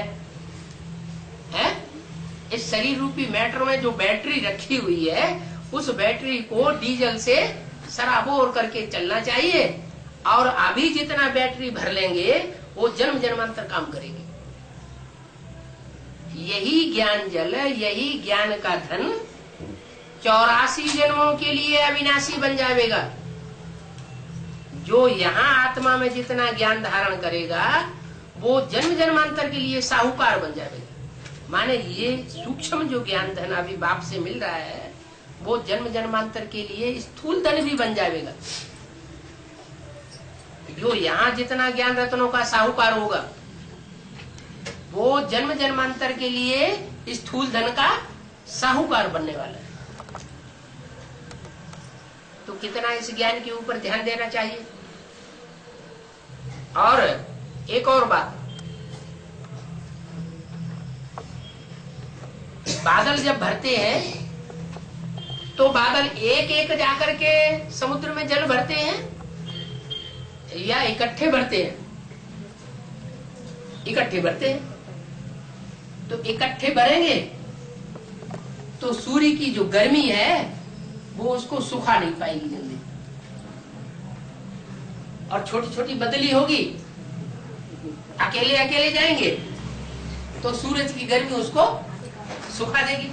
इस शरीर रूपी मोटर में जो बैटरी रखी हुई है, उस बैटरी को डीजल से सराबोर करके चलना चाहिए, और अभी जितना बैटरी भर लेंगे वो जन्म जन्मांतर काम करेगी। यही ज्ञान जल, यही ज्ञान का धन 84 जन्मों के लिए अविनाशी बन जाएगा। जो यहाँ आत्मा में जितना ज्ञान धारण करेगा वो जन्म जन्मांतर के लिए साहूकार बन जाएगा। माने ये सूक्ष्म जो ज्ञान धन अभी बाप से मिल रहा है, वो जन्म जन्मांतर के लिए स्थूल धन भी बन जाएगा। जो यहाँ जितना ज्ञान रत्नों का साहूकार होगा, वो जन्म जन्मांतर के लिए स्थूल धन का साहूकार बनने वाला है। तो कितना इस ज्ञान के ऊपर ध्यान देना चाहिए। और एक और बात, बादल जब भरते हैं तो बादल एक एक जाकर के समुद्र में जल भरते हैं या इकट्ठे भरते हैं? इकट्ठे भरते हैं। तो इकट्ठे भरेंगे तो सूर्य की जो गर्मी है वो उसको सुखा नहीं पाएगी जल्दी, और छोटी छोटी बदली होगी, अकेले अकेले जाएंगे तो सूरज की गर्मी उसको सुखा देगी।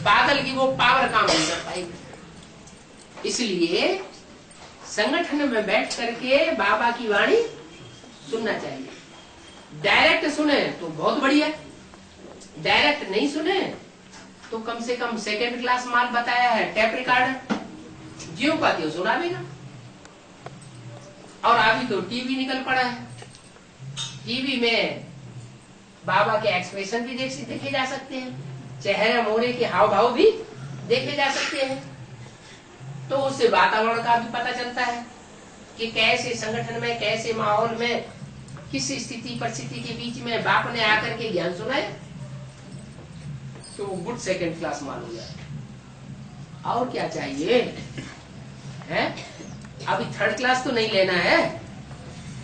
बादल की वो पावर काम नहीं कर पाएगी। इसलिए संगठन में बैठ करके बाबा की वाणी सुनना चाहिए। डायरेक्ट सुने तो बहुत बढ़िया, डायरेक्ट नहीं सुने तो कम से कम सेकंड क्लास माल बताया है, टेप रिकॉर्डर, ज्यों का त्यों सुनावेगा। और अभी तो टीवी निकल पड़ा है, टीवी में बाबा के एक्सप्रेशन भी देखे जा सकते हैं, चेहरे मोहरे के हाव भाव भी देखे जा सकते हैं। तो उससे वातावरण का भी पता चलता है कि कैसे संगठन में, कैसे माहौल में, किस स्थिति परिस्थिति के बीच में बाप ने आकर के ज्ञान सुनाया। तो गुड सेकंड क्लास माल हो जाए। और क्या चाहिए? है अभी थर्ड क्लास तो नहीं लेना है,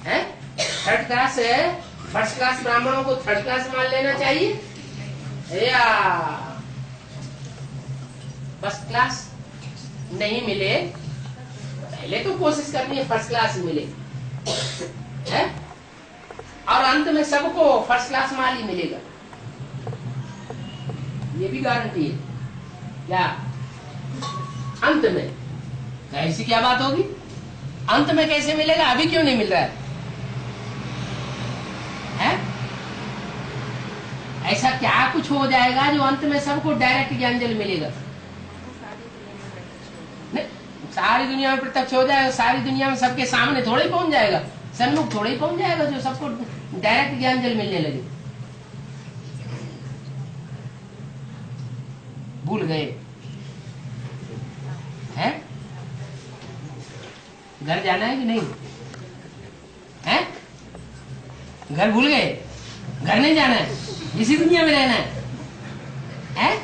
थर्ड क्लास है, फर्स्ट क्लास ब्राह्मणों को थर्ड क्लास माल लेना चाहिए या फर्स्ट क्लास नहीं मिले, पहले तो कोशिश करनी है फर्स्ट क्लास मिले, है? और अंत में सबको फर्स्ट क्लास माल ही मिलेगा, ये भी गारंटी है। क्या अंत में? ऐसी क्या बात होगी? अंत में कैसे मिलेगा? अभी क्यों नहीं मिल रहा है? ऐसा क्या कुछ हो जाएगा जो अंत में सबको डायरेक्ट ज्ञान जल मिलेगा? नहीं, सारी दुनिया में प्रत्यक्ष हो जाएगा, सारी दुनिया में सबके सामने थोड़े पहुंच जाएगा, सन्मुख थोड़े पहुंच जाएगा जो सबको डायरेक्ट ज्ञान जल मिलने लगे। भूल गए हैं? घर जाना है कि नहीं है? घर भूल गए? घर नहीं जाना है, इसी दुनिया में रहना है?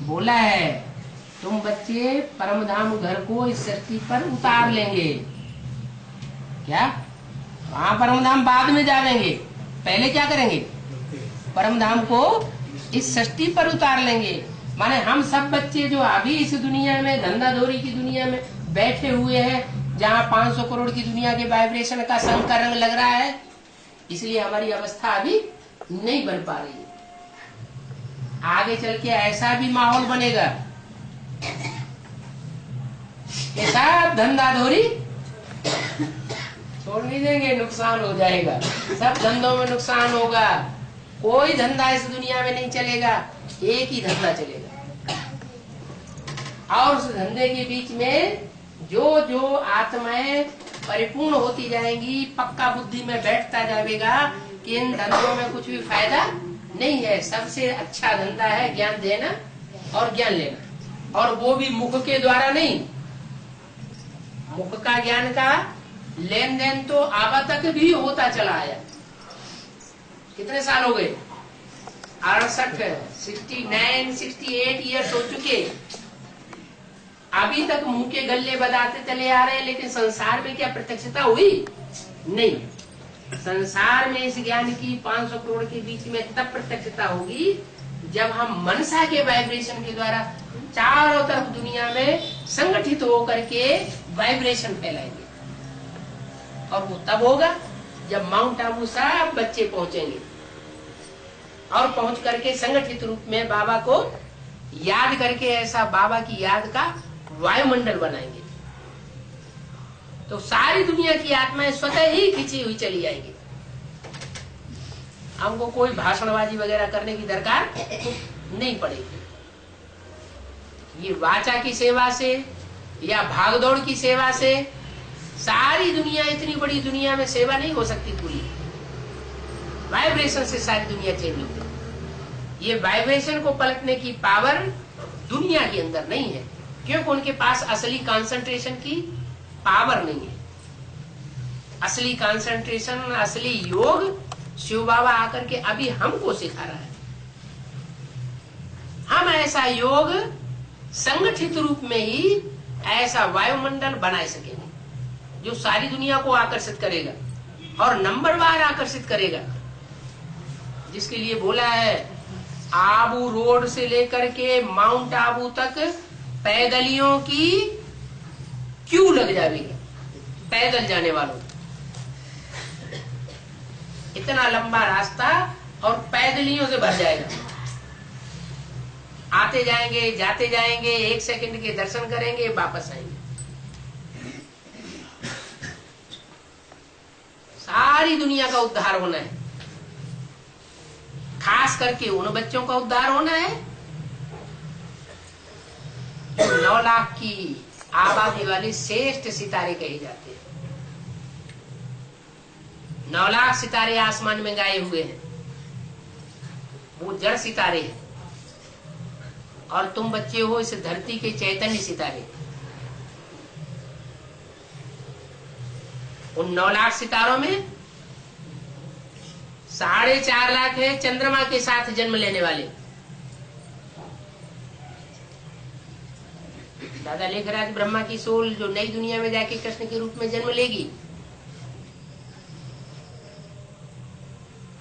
बोला है तुम बच्चे परम धाम घर को इस सृष्टि पर उतार लेंगे। क्या? वहां परम धाम बाद में जाएंगे, पहले क्या करेंगे? परम धाम को इस सृष्टि पर उतार लेंगे। माने हम सब बच्चे जो अभी इस दुनिया में धंधाधोरी की दुनिया में बैठे हुए हैं, जहाँ 500 करोड़ की दुनिया के वाइब्रेशन का संग का रंग लग रहा है, इसलिए हमारी अवस्था अभी नहीं बन पा रही है। आगे चल के ऐसा भी माहौल बनेगा कि सब धंधाधोरी छोड़ नहीं देंगे, नुकसान हो जाएगा, सब धंधों में नुकसान होगा, कोई धंधा इस दुनिया में नहीं चलेगा, एक ही धंधा चलेगा। और उस धंधे के बीच में जो जो आत्माएं परिपूर्ण होती जाएंगी, पक्का बुद्धि में बैठता जाएगा कि इन धंधों में कुछ भी फायदा नहीं है, सबसे अच्छा धंधा है ज्ञान देना और ज्ञान लेना, और वो भी मुख के द्वारा नहीं। मुख का ज्ञान का लेन देन तो अब तक भी होता चला आया। कितने साल हो गए? 69, 68 ईयर्स हो चुके। अभी तक मुंह के गल्ले बजाते चले आ रहे हैं, लेकिन संसार में क्या प्रत्यक्षता हुई? नहीं। संसार में इस ज्ञान की 500 करोड़ के बीच में तब प्रत्यक्षता होगी जब हम मनसा के वाइब्रेशन के द्वारा चारों तरफ दुनिया में संगठित होकर के वाइब्रेशन फैलाएंगे। और वो तब होगा जब माउंट आबू सब बच्चे पहुंचेंगे और पहुंच करके संगठित रूप में बाबा को याद करके ऐसा बाबा की याद का वायुमंडल बनाएंगे, तो सारी दुनिया की आत्माएं स्वतः ही खिंची हुई चली आएंगी। हमको कोई भाषणबाजी वगैरह करने की दरकार नहीं पड़ेगी। ये वाचा की सेवा से या भागदौड़ की सेवा से सारी दुनिया, इतनी बड़ी दुनिया में सेवा नहीं हो सकती पूरी। वाइब्रेशन से सारी दुनिया चेंज होती। ये वाइब्रेशन को पलटने की पावर दुनिया के अंदर नहीं है, क्योंकि उनके पास असली कंसंट्रेशन की पावर नहीं है। असली कंसंट्रेशन, असली योग शिव बाबा आकर के अभी हमको सिखा रहा है। हम ऐसा योग संगठित रूप में ही ऐसा वायुमंडल बना सकेंगे जो सारी दुनिया को आकर्षित करेगा और नंबरवार आकर्षित करेगा। जिसके लिए बोला है, आबू रोड से लेकर के माउंट आबू तक पैदलियों की क्यू लग जाएगी, पैदल जाने वालों। इतना लंबा रास्ता और पैदलियों से भर जाएगा। आते जाएंगे, जाते जाएंगे, 1 सेकंड के दर्शन करेंगे, वापस आएंगे। सारी दुनिया का उद्धार होना है, खास करके उन बच्चों का उद्धार होना है जो 9 लाख की आबादी वाले श्रेष्ठ सितारे कहे जाते हैं। 9 लाख सितारे आसमान में गाए हुए हैं, वो जड़ सितारे हैं, और तुम बच्चे हो इस धरती के चैतन्य सितारे। उन 9 लाख सितारों में 4.5 लाख है चंद्रमा के साथ जन्म लेने वाले। दादा लेखराज ब्रह्मा की सोल जो नई दुनिया में जाके कृष्ण के रूप में जन्म लेगी,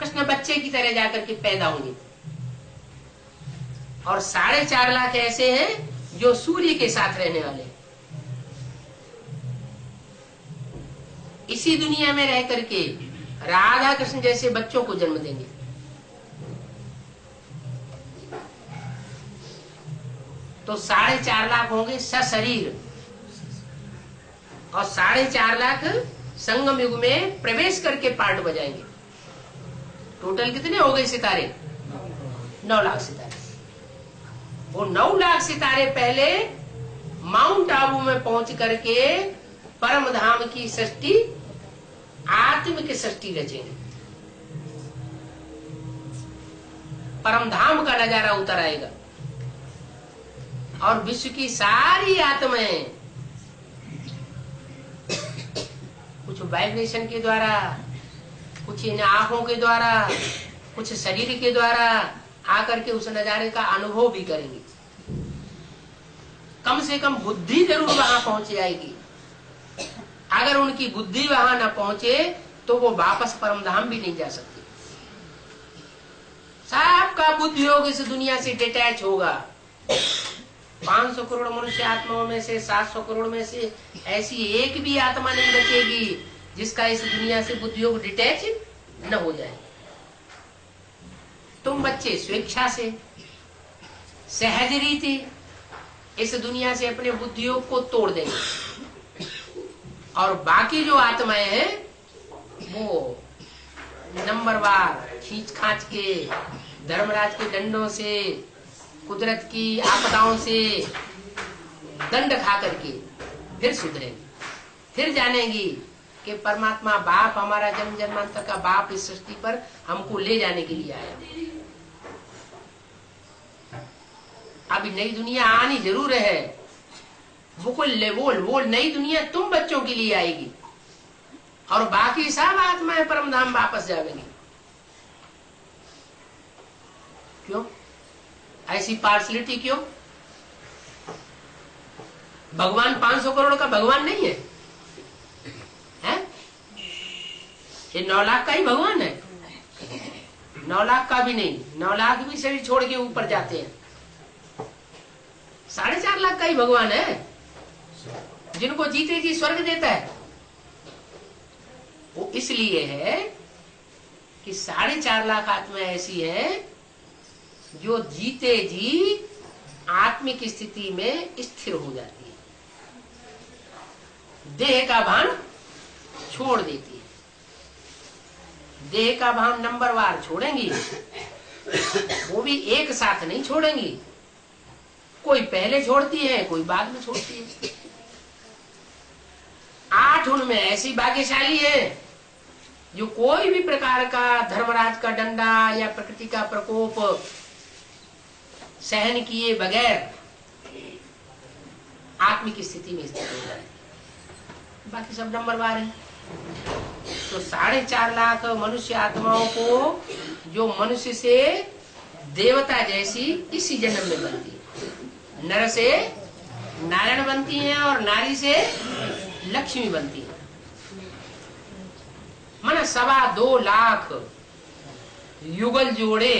कृष्ण बच्चे की तरह जाकर के पैदा होंगे। और 4.5 लाख ऐसे हैं जो सूर्य के साथ रहने वाले, इसी दुनिया में रह करके राधा कृष्ण जैसे बच्चों को जन्म देंगे। तो 4.5 लाख होंगे सशरीर, और 4.5 लाख संगम युग में प्रवेश करके पार्ट बजाएंगे। टोटल कितने हो गए सितारे? 9 लाख सितारे। वो 9 लाख सितारे पहले माउंट आबू में पहुंच करके परम धाम की सृष्टि, आत्म की सृष्टि रचेंगे। परम धाम का नजारा उतर आएगा और विश्व की सारी आत्माएं कुछ वाइब्रेशन के द्वारा, कुछ इन आंखों के द्वारा, कुछ शरीर के द्वारा आकर के उस नजारे का अनुभव भी करेंगे। कम से कम बुद्धि जरूर वहां पहुंच जाएगी। अगर उनकी बुद्धि वहां न पहुंचे तो वो वापस परम धाम भी नहीं जा सकते। सबका बुद्धि योग इस दुनिया से डिटैच होगा, 500 करोड़ मनुष्य आत्माओं में से 700 करोड़ में से ऐसी एक भी आत्मा नहीं बचेगी जिसका इस दुनिया से बुद्धियोग डिटैच न हो जाए। तुम बच्चे स्वेच्छा से सहज रीति इस दुनिया से अपने बुद्धियोग को तोड़ देंगे, और बाकी जो आत्माएं हैं वो नंबरवार खींच खाच के, धर्मराज के दंडों से, कुदरत की आपदाओं से दंड खा करके फिर सुधरेंगी, फिर जानेंगी कि परमात्मा बाप, हमारा जन्म जन्मांतर का बाप इस सृष्टि पर हमको ले जाने के लिए आया। अभी नई दुनिया आनी जरूर है, वो नई दुनिया तुम बच्चों के लिए आएगी, और बाकी सब आत्माएं परम धाम वापस जाएंगी। क्यों ऐसी पार्शलिटी? क्यों? भगवान 500 करोड़ का भगवान नहीं है, हैं? ये 9 लाख का ही भगवान है। 9 लाख का भी नहीं, 9 लाख भी शरीर छोड़ के ऊपर जाते हैं। 4.5 लाख का ही भगवान है, जिनको जीते जी स्वर्ग देता है। वो इसलिए है कि 4.5 लाख आत्माएं ऐसी है जो जीते जी आत्मिक स्थिति में स्थिर हो जाती है, देह का भान छोड़ देती है। देह का भान नंबरवार छोड़ेंगी, वो भी एक साथ नहीं छोड़ेंगी, कोई पहले छोड़ती है, कोई बाद में छोड़ती है। 8 उनमें ऐसी भाग्यशाली है जो कोई भी प्रकार का धर्मराज का डंडा या प्रकृति का प्रकोप सहन किए बगैर आत्मिक स्थिति में स्थित हो जाए। बाकी सब नंबरवार है। तो 4.5 लाख मनुष्य आत्माओं को, जो मनुष्य से देवता जैसी इसी जन्म में बनती है, नर से नारायण बनती हैं और नारी से लक्ष्मी बनती है। माना 2.25 लाख युगल जोड़े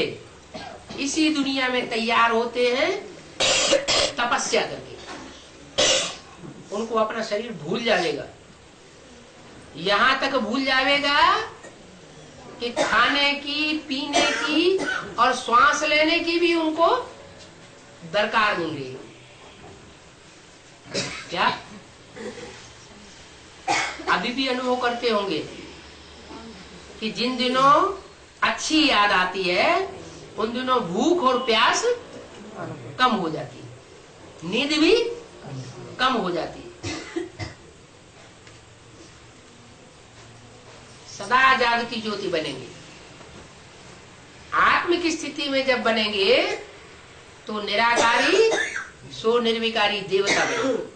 इसी दुनिया में तैयार होते हैं तपस्या करके। उनको अपना शरीर भूल जाएगा, यहां तक भूल जाएगा कि खाने की, पीने की और श्वास लेने की भी उनको दरकार मिल रही है। क्या अभी भी अनुभव करते होंगे कि जिन दिनों अच्छी याद आती है उन दिनों भूख और प्यास कम हो जाती है, नींद भी कम हो जाती है। सदा जागती ज्योति बनेंगे। आत्मिक स्थिति में जब बनेंगे तो निराकारी सो निर्विकारी देवता बनेंगे।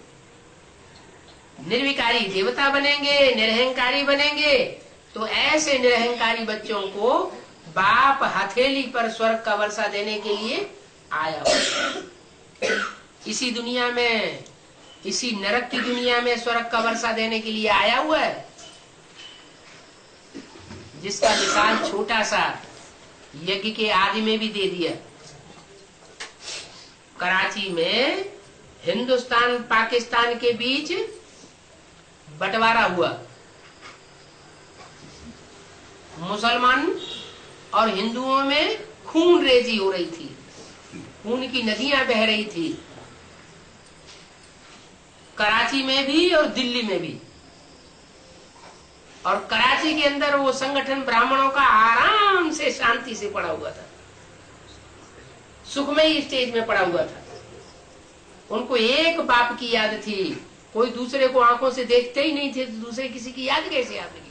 निर्विकारी देवता बनेंगे, निरहंकारी बनेंगे। तो ऐसे निरहंकारी बच्चों को बाप हथेली पर स्वर्ग का वर्षा देने के लिए आया हुआ। इसी दुनिया में, इसी नरक की दुनिया में स्वर्ग का वर्षा देने के लिए आया हुआ है, जिसका मिसाल छोटा सा यज्ञ के आदि में भी दे दिया। कराची में हिंदुस्तान पाकिस्तान के बीच बंटवारा हुआ। मुसलमान और हिंदुओं में खून रेजी हो रही थी, खून की नदियां बह रही थी, कराची में भी और दिल्ली में भी। और कराची के अंदर वो संगठन ब्राह्मणों का आराम से शांति से पड़ा हुआ था, सुखमयी स्टेज में पड़ा हुआ था। उनको एक बाप की याद थी, कोई दूसरे को आंखों से देखते ही नहीं थे, तो दूसरे किसी की याद कैसे आ गई?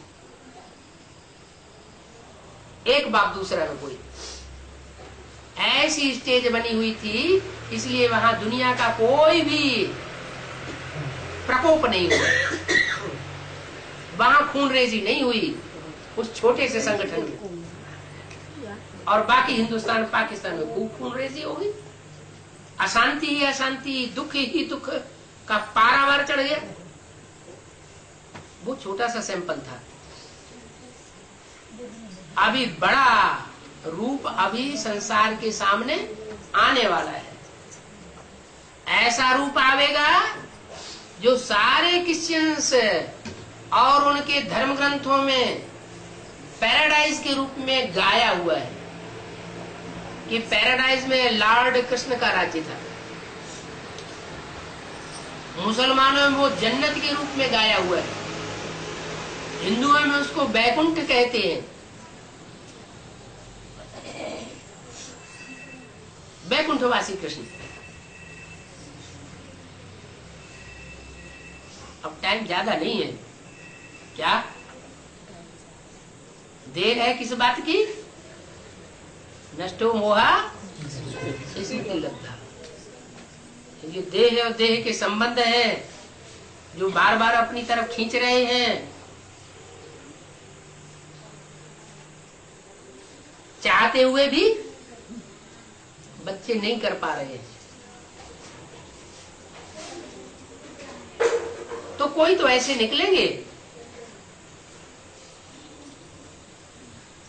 एक बाप दूसरा में कोई, ऐसी स्टेज बनी हुई थी। इसलिए वहां दुनिया का कोई भी प्रकोप नहीं हुआ, वहां खूनरेजी नहीं हुई उस छोटे से संगठन में। और बाकी हिंदुस्तान पाकिस्तान में खूब खूनरेजी हो गई, अशांति ही अशांति, दुख ही दुख का पारावार चढ़ गया। वो छोटा सा सैंपल था। अभी बड़ा रूप अभी संसार के सामने आने वाला है। ऐसा रूप आवेगा जो सारे क्रिश्चियंस और उनके धर्म ग्रंथों में पैराडाइज के रूप में गाया हुआ है कि पैराडाइज में लॉर्ड कृष्ण का राज्य था। मुसलमानों में वो जन्नत के रूप में गाया हुआ है, हिंदुओं में उसको बैकुंठ कहते हैं। बैकुंठवासी कृष्ण। अब टाइम ज्यादा नहीं है क्या? देर है किस बात की? नष्टो मोहा इसी को लगता। ये देह और देह के संबंध है जो बार बार अपनी तरफ खींच रहे हैं। चाहते हुए भी बच्चे नहीं कर पा रहे हैं। तो कोई तो ऐसे निकलेंगे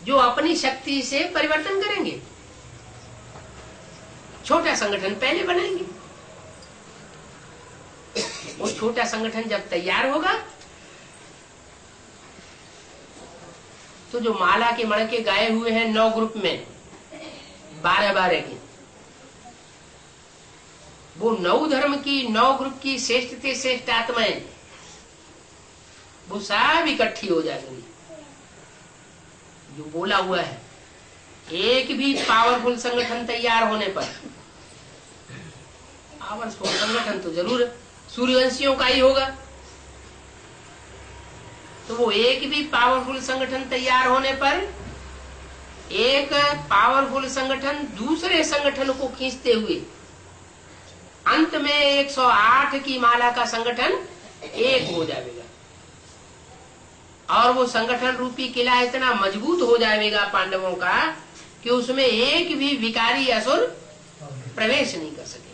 जो अपनी शक्ति से परिवर्तन करेंगे। छोटा संगठन पहले बनाएंगे। वो छोटा संगठन जब तैयार होगा तो जो माला के मणके गाए हुए हैं 9 ग्रुप में 12-12 के, वो 9 धर्म की 9 ग्रुप की श्रेष्ठ से श्रेष्ठ आत्माएं वो सब इकट्ठी हो जाएंगी। जो बोला हुआ है, एक भी पावरफुल संगठन तैयार होने पर, पावरफुल संगठन तो जरूर सूर्यवंशियों का ही होगा, तो वो एक भी पावरफुल संगठन तैयार होने पर एक पावरफुल संगठन दूसरे संगठन को खींचते हुए अंत में 108 की माला का संगठन एक हो जाएगा। और वो संगठन रूपी किला इतना मजबूत हो जाएगा पांडवों का कि उसमें एक भी विकारी असुर प्रवेश नहीं कर सकेगा।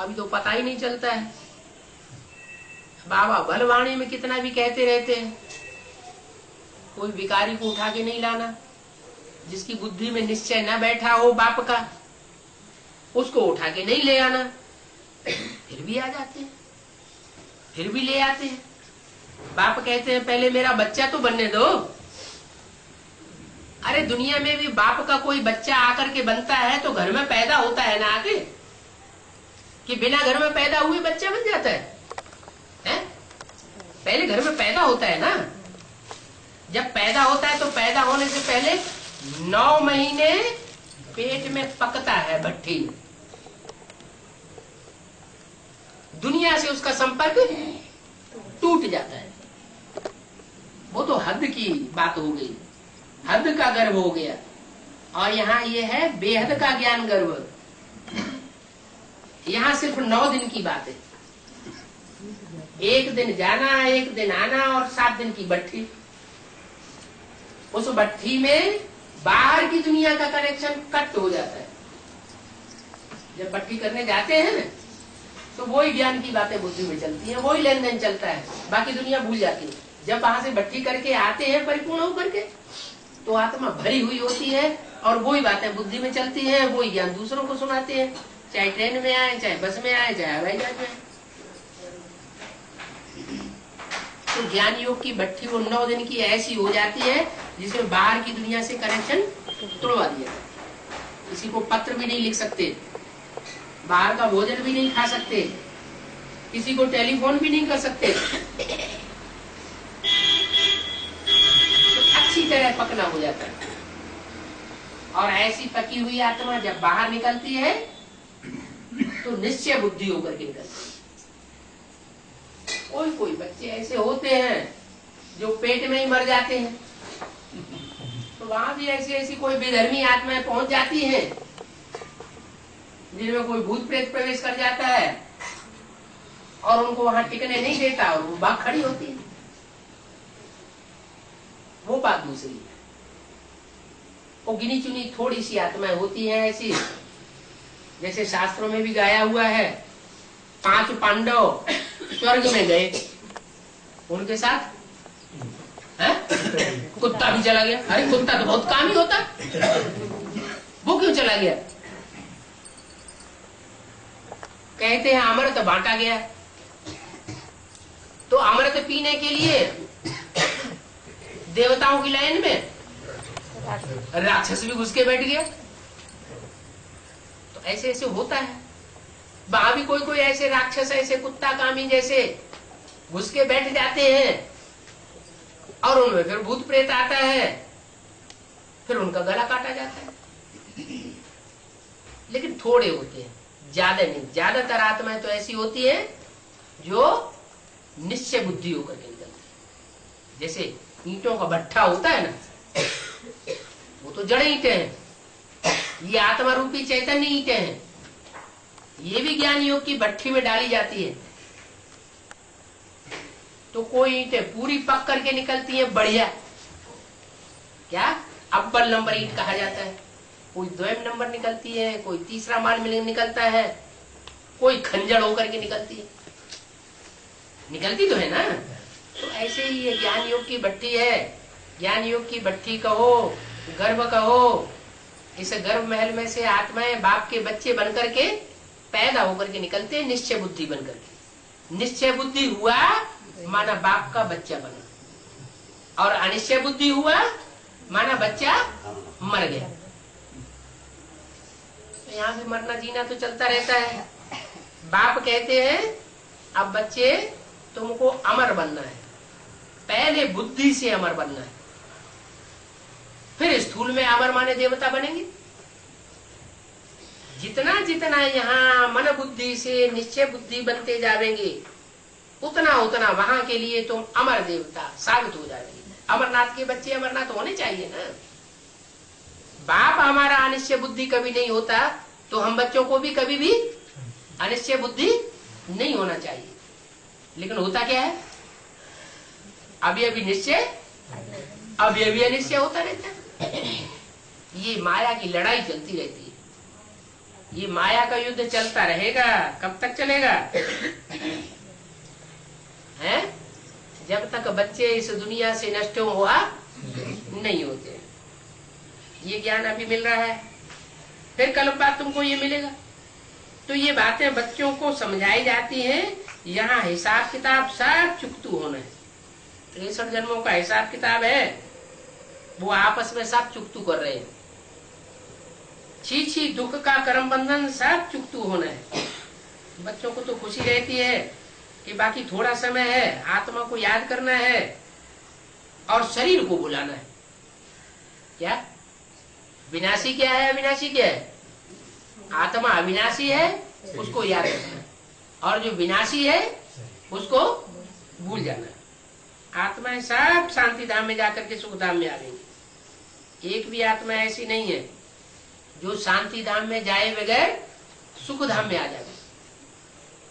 अभी तो पता ही नहीं चलता है। बाबा बलवाणी में कितना भी कहते रहते हैं, कोई विकारी को उठा के नहीं लाना। जिसकी बुद्धि में निश्चय न बैठा हो बाप का, उसको उठा के नहीं ले आना। फिर भी आ जाते हैं, फिर भी ले आते हैं। बाप कहते हैं पहले मेरा बच्चा तो बनने दो। अरे दुनिया में भी बाप का कोई बच्चा आकर के बनता है तो घर में पैदा होता है ना आगे, कि बिना घर में पैदा हुए बच्चा बन जाता है? पहले घर में पैदा होता है ना। जब पैदा होता है तो पैदा होने से पहले 9 महीने पेट में पकता है भट्ठी में। दुनिया से उसका संपर्क टूट जाता है। वो तो हद की बात हो गई, हद का गर्भ हो गया। और यहाँ ये है बेहद का ज्ञान गर्भ। यहाँ सिर्फ 9 दिन की बात है। 1 दिन जाना, 1 दिन आना और 7 दिन की भट्ठी। उस भट्ठी में बाहर की दुनिया का कनेक्शन कट हो जाता है। जब भट्ठी करने जाते हैं ना तो वही ज्ञान की बातें बुद्धि में चलती हैं, वही लेन देन चलता है, बाकी दुनिया भूल जाती है। जब वहां से भट्ठी करके आते हैं परिपूर्ण होकर के तो आत्मा भरी हुई होती है और वही बातें बुद्धि में चलती हैं, वही ज्ञान दूसरों को सुनाते हैं, चाहे ट्रेन में आए, चाहे बस में आए, चाहे हवाई जहाज में। तो ज्ञान योग की भट्ठी वो 9 दिन की ऐसी हो जाती है जिसमें बाहर की दुनिया से कनेक्शन तोड़वा दिया। किसी को पत्र भी नहीं लिख सकते, बाहर का भोजन भी नहीं खा सकते, किसी को टेलीफोन भी नहीं कर सकते। तो अच्छी तरह पकना हो जाता है। और ऐसी पकी हुई आत्मा जब बाहर निकलती है तो निश्चय बुद्धि होकर के निकलती है। कोई बच्चे ऐसे होते हैं जो पेट में ही मर जाते हैं, तो वहां भी ऐसी कोई बेधर्मी आत्माएं पहुंच जाती हैं जिनमें कोई भूत प्रेत प्रवेश कर जाता है और उनको वहां टिकने नहीं देता और वो बात खड़ी होती है। वो बात दूसरी है। वो गिनी चुनी थोड़ी सी आत्माएं होती हैं ऐसी, जैसे शास्त्रों में भी गाया हुआ है 5 पांडव स्वर्ग में गए, उनके साथ कुत्ता भी चला गया। अरे कुत्ता तो बहुत काम ही होता, वो क्यों चला गया? कहते हैं अमृत बांटा गया, तो अमृत पीने के लिए देवताओं की लाइन में राक्षस भी घुस के बैठ गया। तो ऐसे ऐसे होता है, वहां भी कोई कोई ऐसे राक्षस, ऐसे कुत्ता कामी जैसे घुस के बैठ जाते हैं, और उनमें फिर भूत प्रेत आता है, फिर उनका गला काटा जाता है। लेकिन थोड़े होते हैं, ज्यादा नहीं। ज्यादातर आत्माएं तो ऐसी होती है जो निश्चय बुद्धि होकर के निकलती है। जैसे ईंटों का भट्ठा होता है ना, वो तो जड़ ईंटें हैं, ये आत्मा रूपी चैतन्य ईंटें हैं। ये भी ज्ञान योग की भट्ठी में डाली जाती है, तो कोई ईंटें पूरी पक करके निकलती है बढ़िया, क्या अव्वल नंबर ईंट कहा जाता है। कोई द्वैम नंबर निकलती है, कोई तीसरा मान में निकलता है, कोई खंजर होकर के निकलती है। निकलती तो है ना। तो ऐसे ही ये ज्ञान योग की भट्ठी है। ज्ञान योग की भट्ठी कहो, गर्भ कहो, इस गर्भ महल में से आत्माएं बाप के बच्चे बनकर के पैदा होकर के निकलते हैं, निश्चय बुद्धि बनकर के। निश्चय बुद्धि हुआ माना बाप का बच्चा बना, और अनिश्चय बुद्धि हुआ माना बच्चा मर गया। तो यहाँ भी मरना जीना तो चलता रहता है। बाप कहते हैं अब बच्चे तुमको अमर बनना है, पहले बुद्धि से अमर बनना है, फिर स्थूल में अमर माने देवता बनेंगे। जितना जितना यहाँ मन बुद्धि से निश्चय बुद्धि बनते जावेंगे, उतना उतना वहां के लिए तुम अमर देवता साबित हो जाएंगे। अमरनाथ के बच्चे अमरनाथ होने चाहिए ना। बाप हमारा अनिश्चय बुद्धि कभी नहीं होता, तो हम बच्चों को भी कभी भी अनिश्चय बुद्धि नहीं होना चाहिए। लेकिन होता क्या है, अभी अभी निश्चय, अभी अभी अनिश्चय होता रहता है। ये माया की लड़ाई चलती रहती है। ये माया का युद्ध चलता रहेगा। कब तक चलेगा? है जब तक बच्चे इस दुनिया से नष्ट हुआ नहीं होते। ये ज्ञान अभी मिल रहा है, फिर कल बाद तुमको ये मिलेगा। तो ये बातें बच्चों को समझाई जाती हैं। यहाँ हिसाब किताब सब चुकतू होना है। 63 जन्मों का हिसाब किताब है, वो आपस में सब चुकतू कर रहे हैं। छी दुख का कर्म बंधन सब चुकतू होना है। बच्चों को तो खुशी रहती है कि बाकी थोड़ा समय है, आत्मा को याद करना है और शरीर को बुलाना है। क्या विनाशी क्या है? अविनाशी क्या है? आत्मा अविनाशी है, उसको याद करना है, और जो विनाशी है उसको भूल जाना है। आत्माएं सब शांति धाम में जाकर के सुख धाम में आ गई। एक भी आत्मा ऐसी नहीं है जो शांति धाम में जाए बगैर सुख धाम में आ जाए।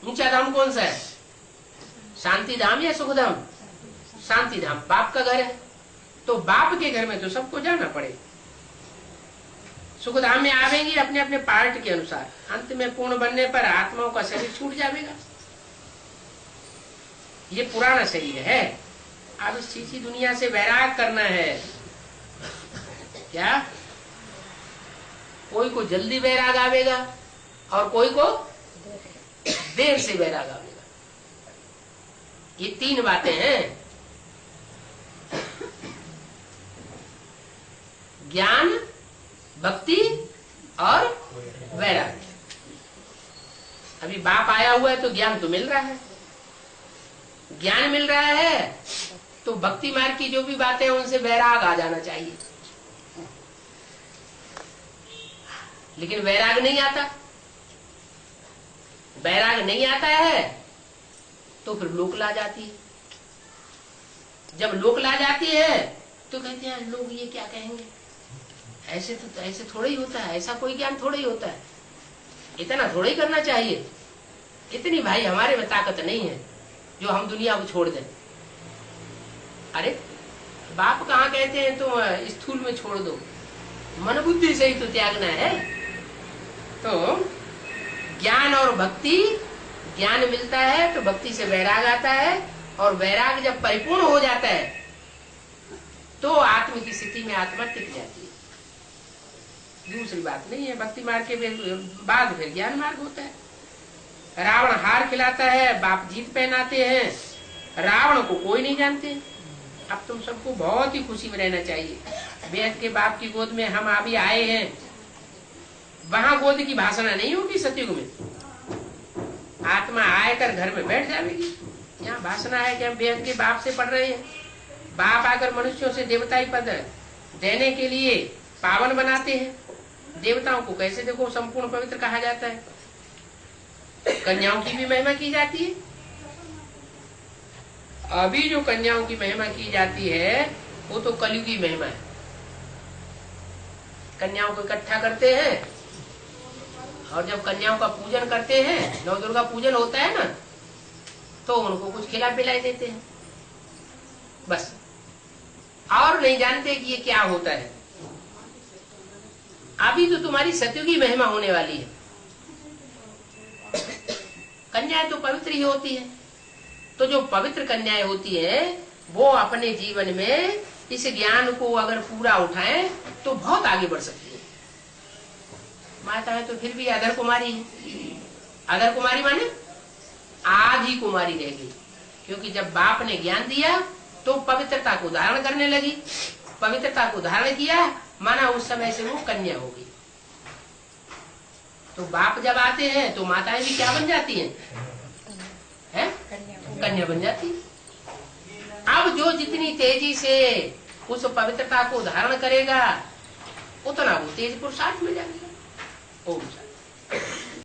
ऊंचा धाम कौन सा है? शांति धाम या सुख धाम? शांति धाम। बाप का घर है, तो बाप के घर में तो सबको जाना पड़ेगा। सुख धाम में आवेंगी अपने अपने पार्ट के अनुसार। अंत में पूर्ण बनने पर आत्माओं का शरीर छूट जाएगा। ये पुराना शरीर है। अब इस चीची दुनिया से वैराग करना है। क्या कोई को जल्दी वैराग आवेगा और कोई को देर से वैराग आवेगा। ये 3 बातें हैं। ज्ञान, भक्ति और वैराग। अभी बाप आया हुआ है तो ज्ञान तो मिल रहा है। ज्ञान मिल रहा है तो भक्ति मार्ग की जो भी बातें हैं उनसे वैराग आ जाना चाहिए। लेकिन वैराग नहीं आता। वैराग नहीं आता है तो फिर लोक ला जाती है। जब लोक ला जाती है तो कहते हैं लोग ये क्या कहेंगे, ऐसे थोड़ा ही होता है, ऐसा कोई ज्ञान थोड़ा ही होता है, इतना थोड़ा ही करना चाहिए, इतनी भाई हमारे में ताकत नहीं है जो हम दुनिया को छोड़ दें। अरे बाप कहाँ कहते हैं तुम स्थूल में छोड़ दो, मन बुद्धि से ही तो त्यागना है। तो ज्ञान और भक्ति, ज्ञान मिलता है तो भक्ति से वैराग आता है, और वैराग जब परिपूर्ण हो जाता है तो आत्म की स्थिति में आत्मा टिक जाती है। दूसरी बात नहीं है। भक्ति मार्ग के बाद फिर ज्ञान मार्ग होता है। रावण हार खिलाता है, बाप जीत पहनाते हैं, रावण को कोई नहीं जानते। अब तुम सबको बहुत ही खुशी में रहना चाहिए। बेहद के बाप की गोद में हम अभी आए हैं, वहां गोद की भाषणा नहीं होगी सतयुग में। आत्मा आकर घर में बैठ जाएगी। यहाँ भाषणा है कि हम बेहद के बाप से पढ़ रहे हैं। बाप आकर मनुष्यों से देवताई पद देने के लिए पावन बनाते हैं। देवताओं को कैसे देखो संपूर्ण पवित्र कहा जाता है। कन्याओं की भी महिमा की जाती है। अभी जो कन्याओं की महिमा की जाती है वो तो कलयुगी महिमा है। कन्याओं को इकट्ठा करते हैं और जब कन्याओं का पूजन करते हैं, नव दुर्गा पूजन होता है ना, तो उनको कुछ खिला पिलाई देते हैं, बस। और नहीं जानते कि ये क्या होता है। अभी तो तुम्हारी सतयुगी महिमा होने वाली है। कन्याएं तो पवित्र ही होती है, तो जो पवित्र कन्याएं होती है वो अपने जीवन में इस ज्ञान को अगर पूरा उठाएं तो बहुत आगे बढ़ सकती है। माता है तो फिर भी अधर कुमारी है। अधर कुमारी माने आधी कुमारी रह गई, क्योंकि जब बाप ने ज्ञान दिया तो पवित्रता को धारण करने लगी। पवित्रता को धारण किया माना उस समय से वो कन्या हो गई। तो बाप जब आते हैं तो माताएं भी क्या बन जाती हैं? कन्या बन जाती। अब जो जितनी तेजी से उस पवित्रता को धारण करेगा उतना वो तेज पुरुषार्थ में जाएगा। ओम शांति।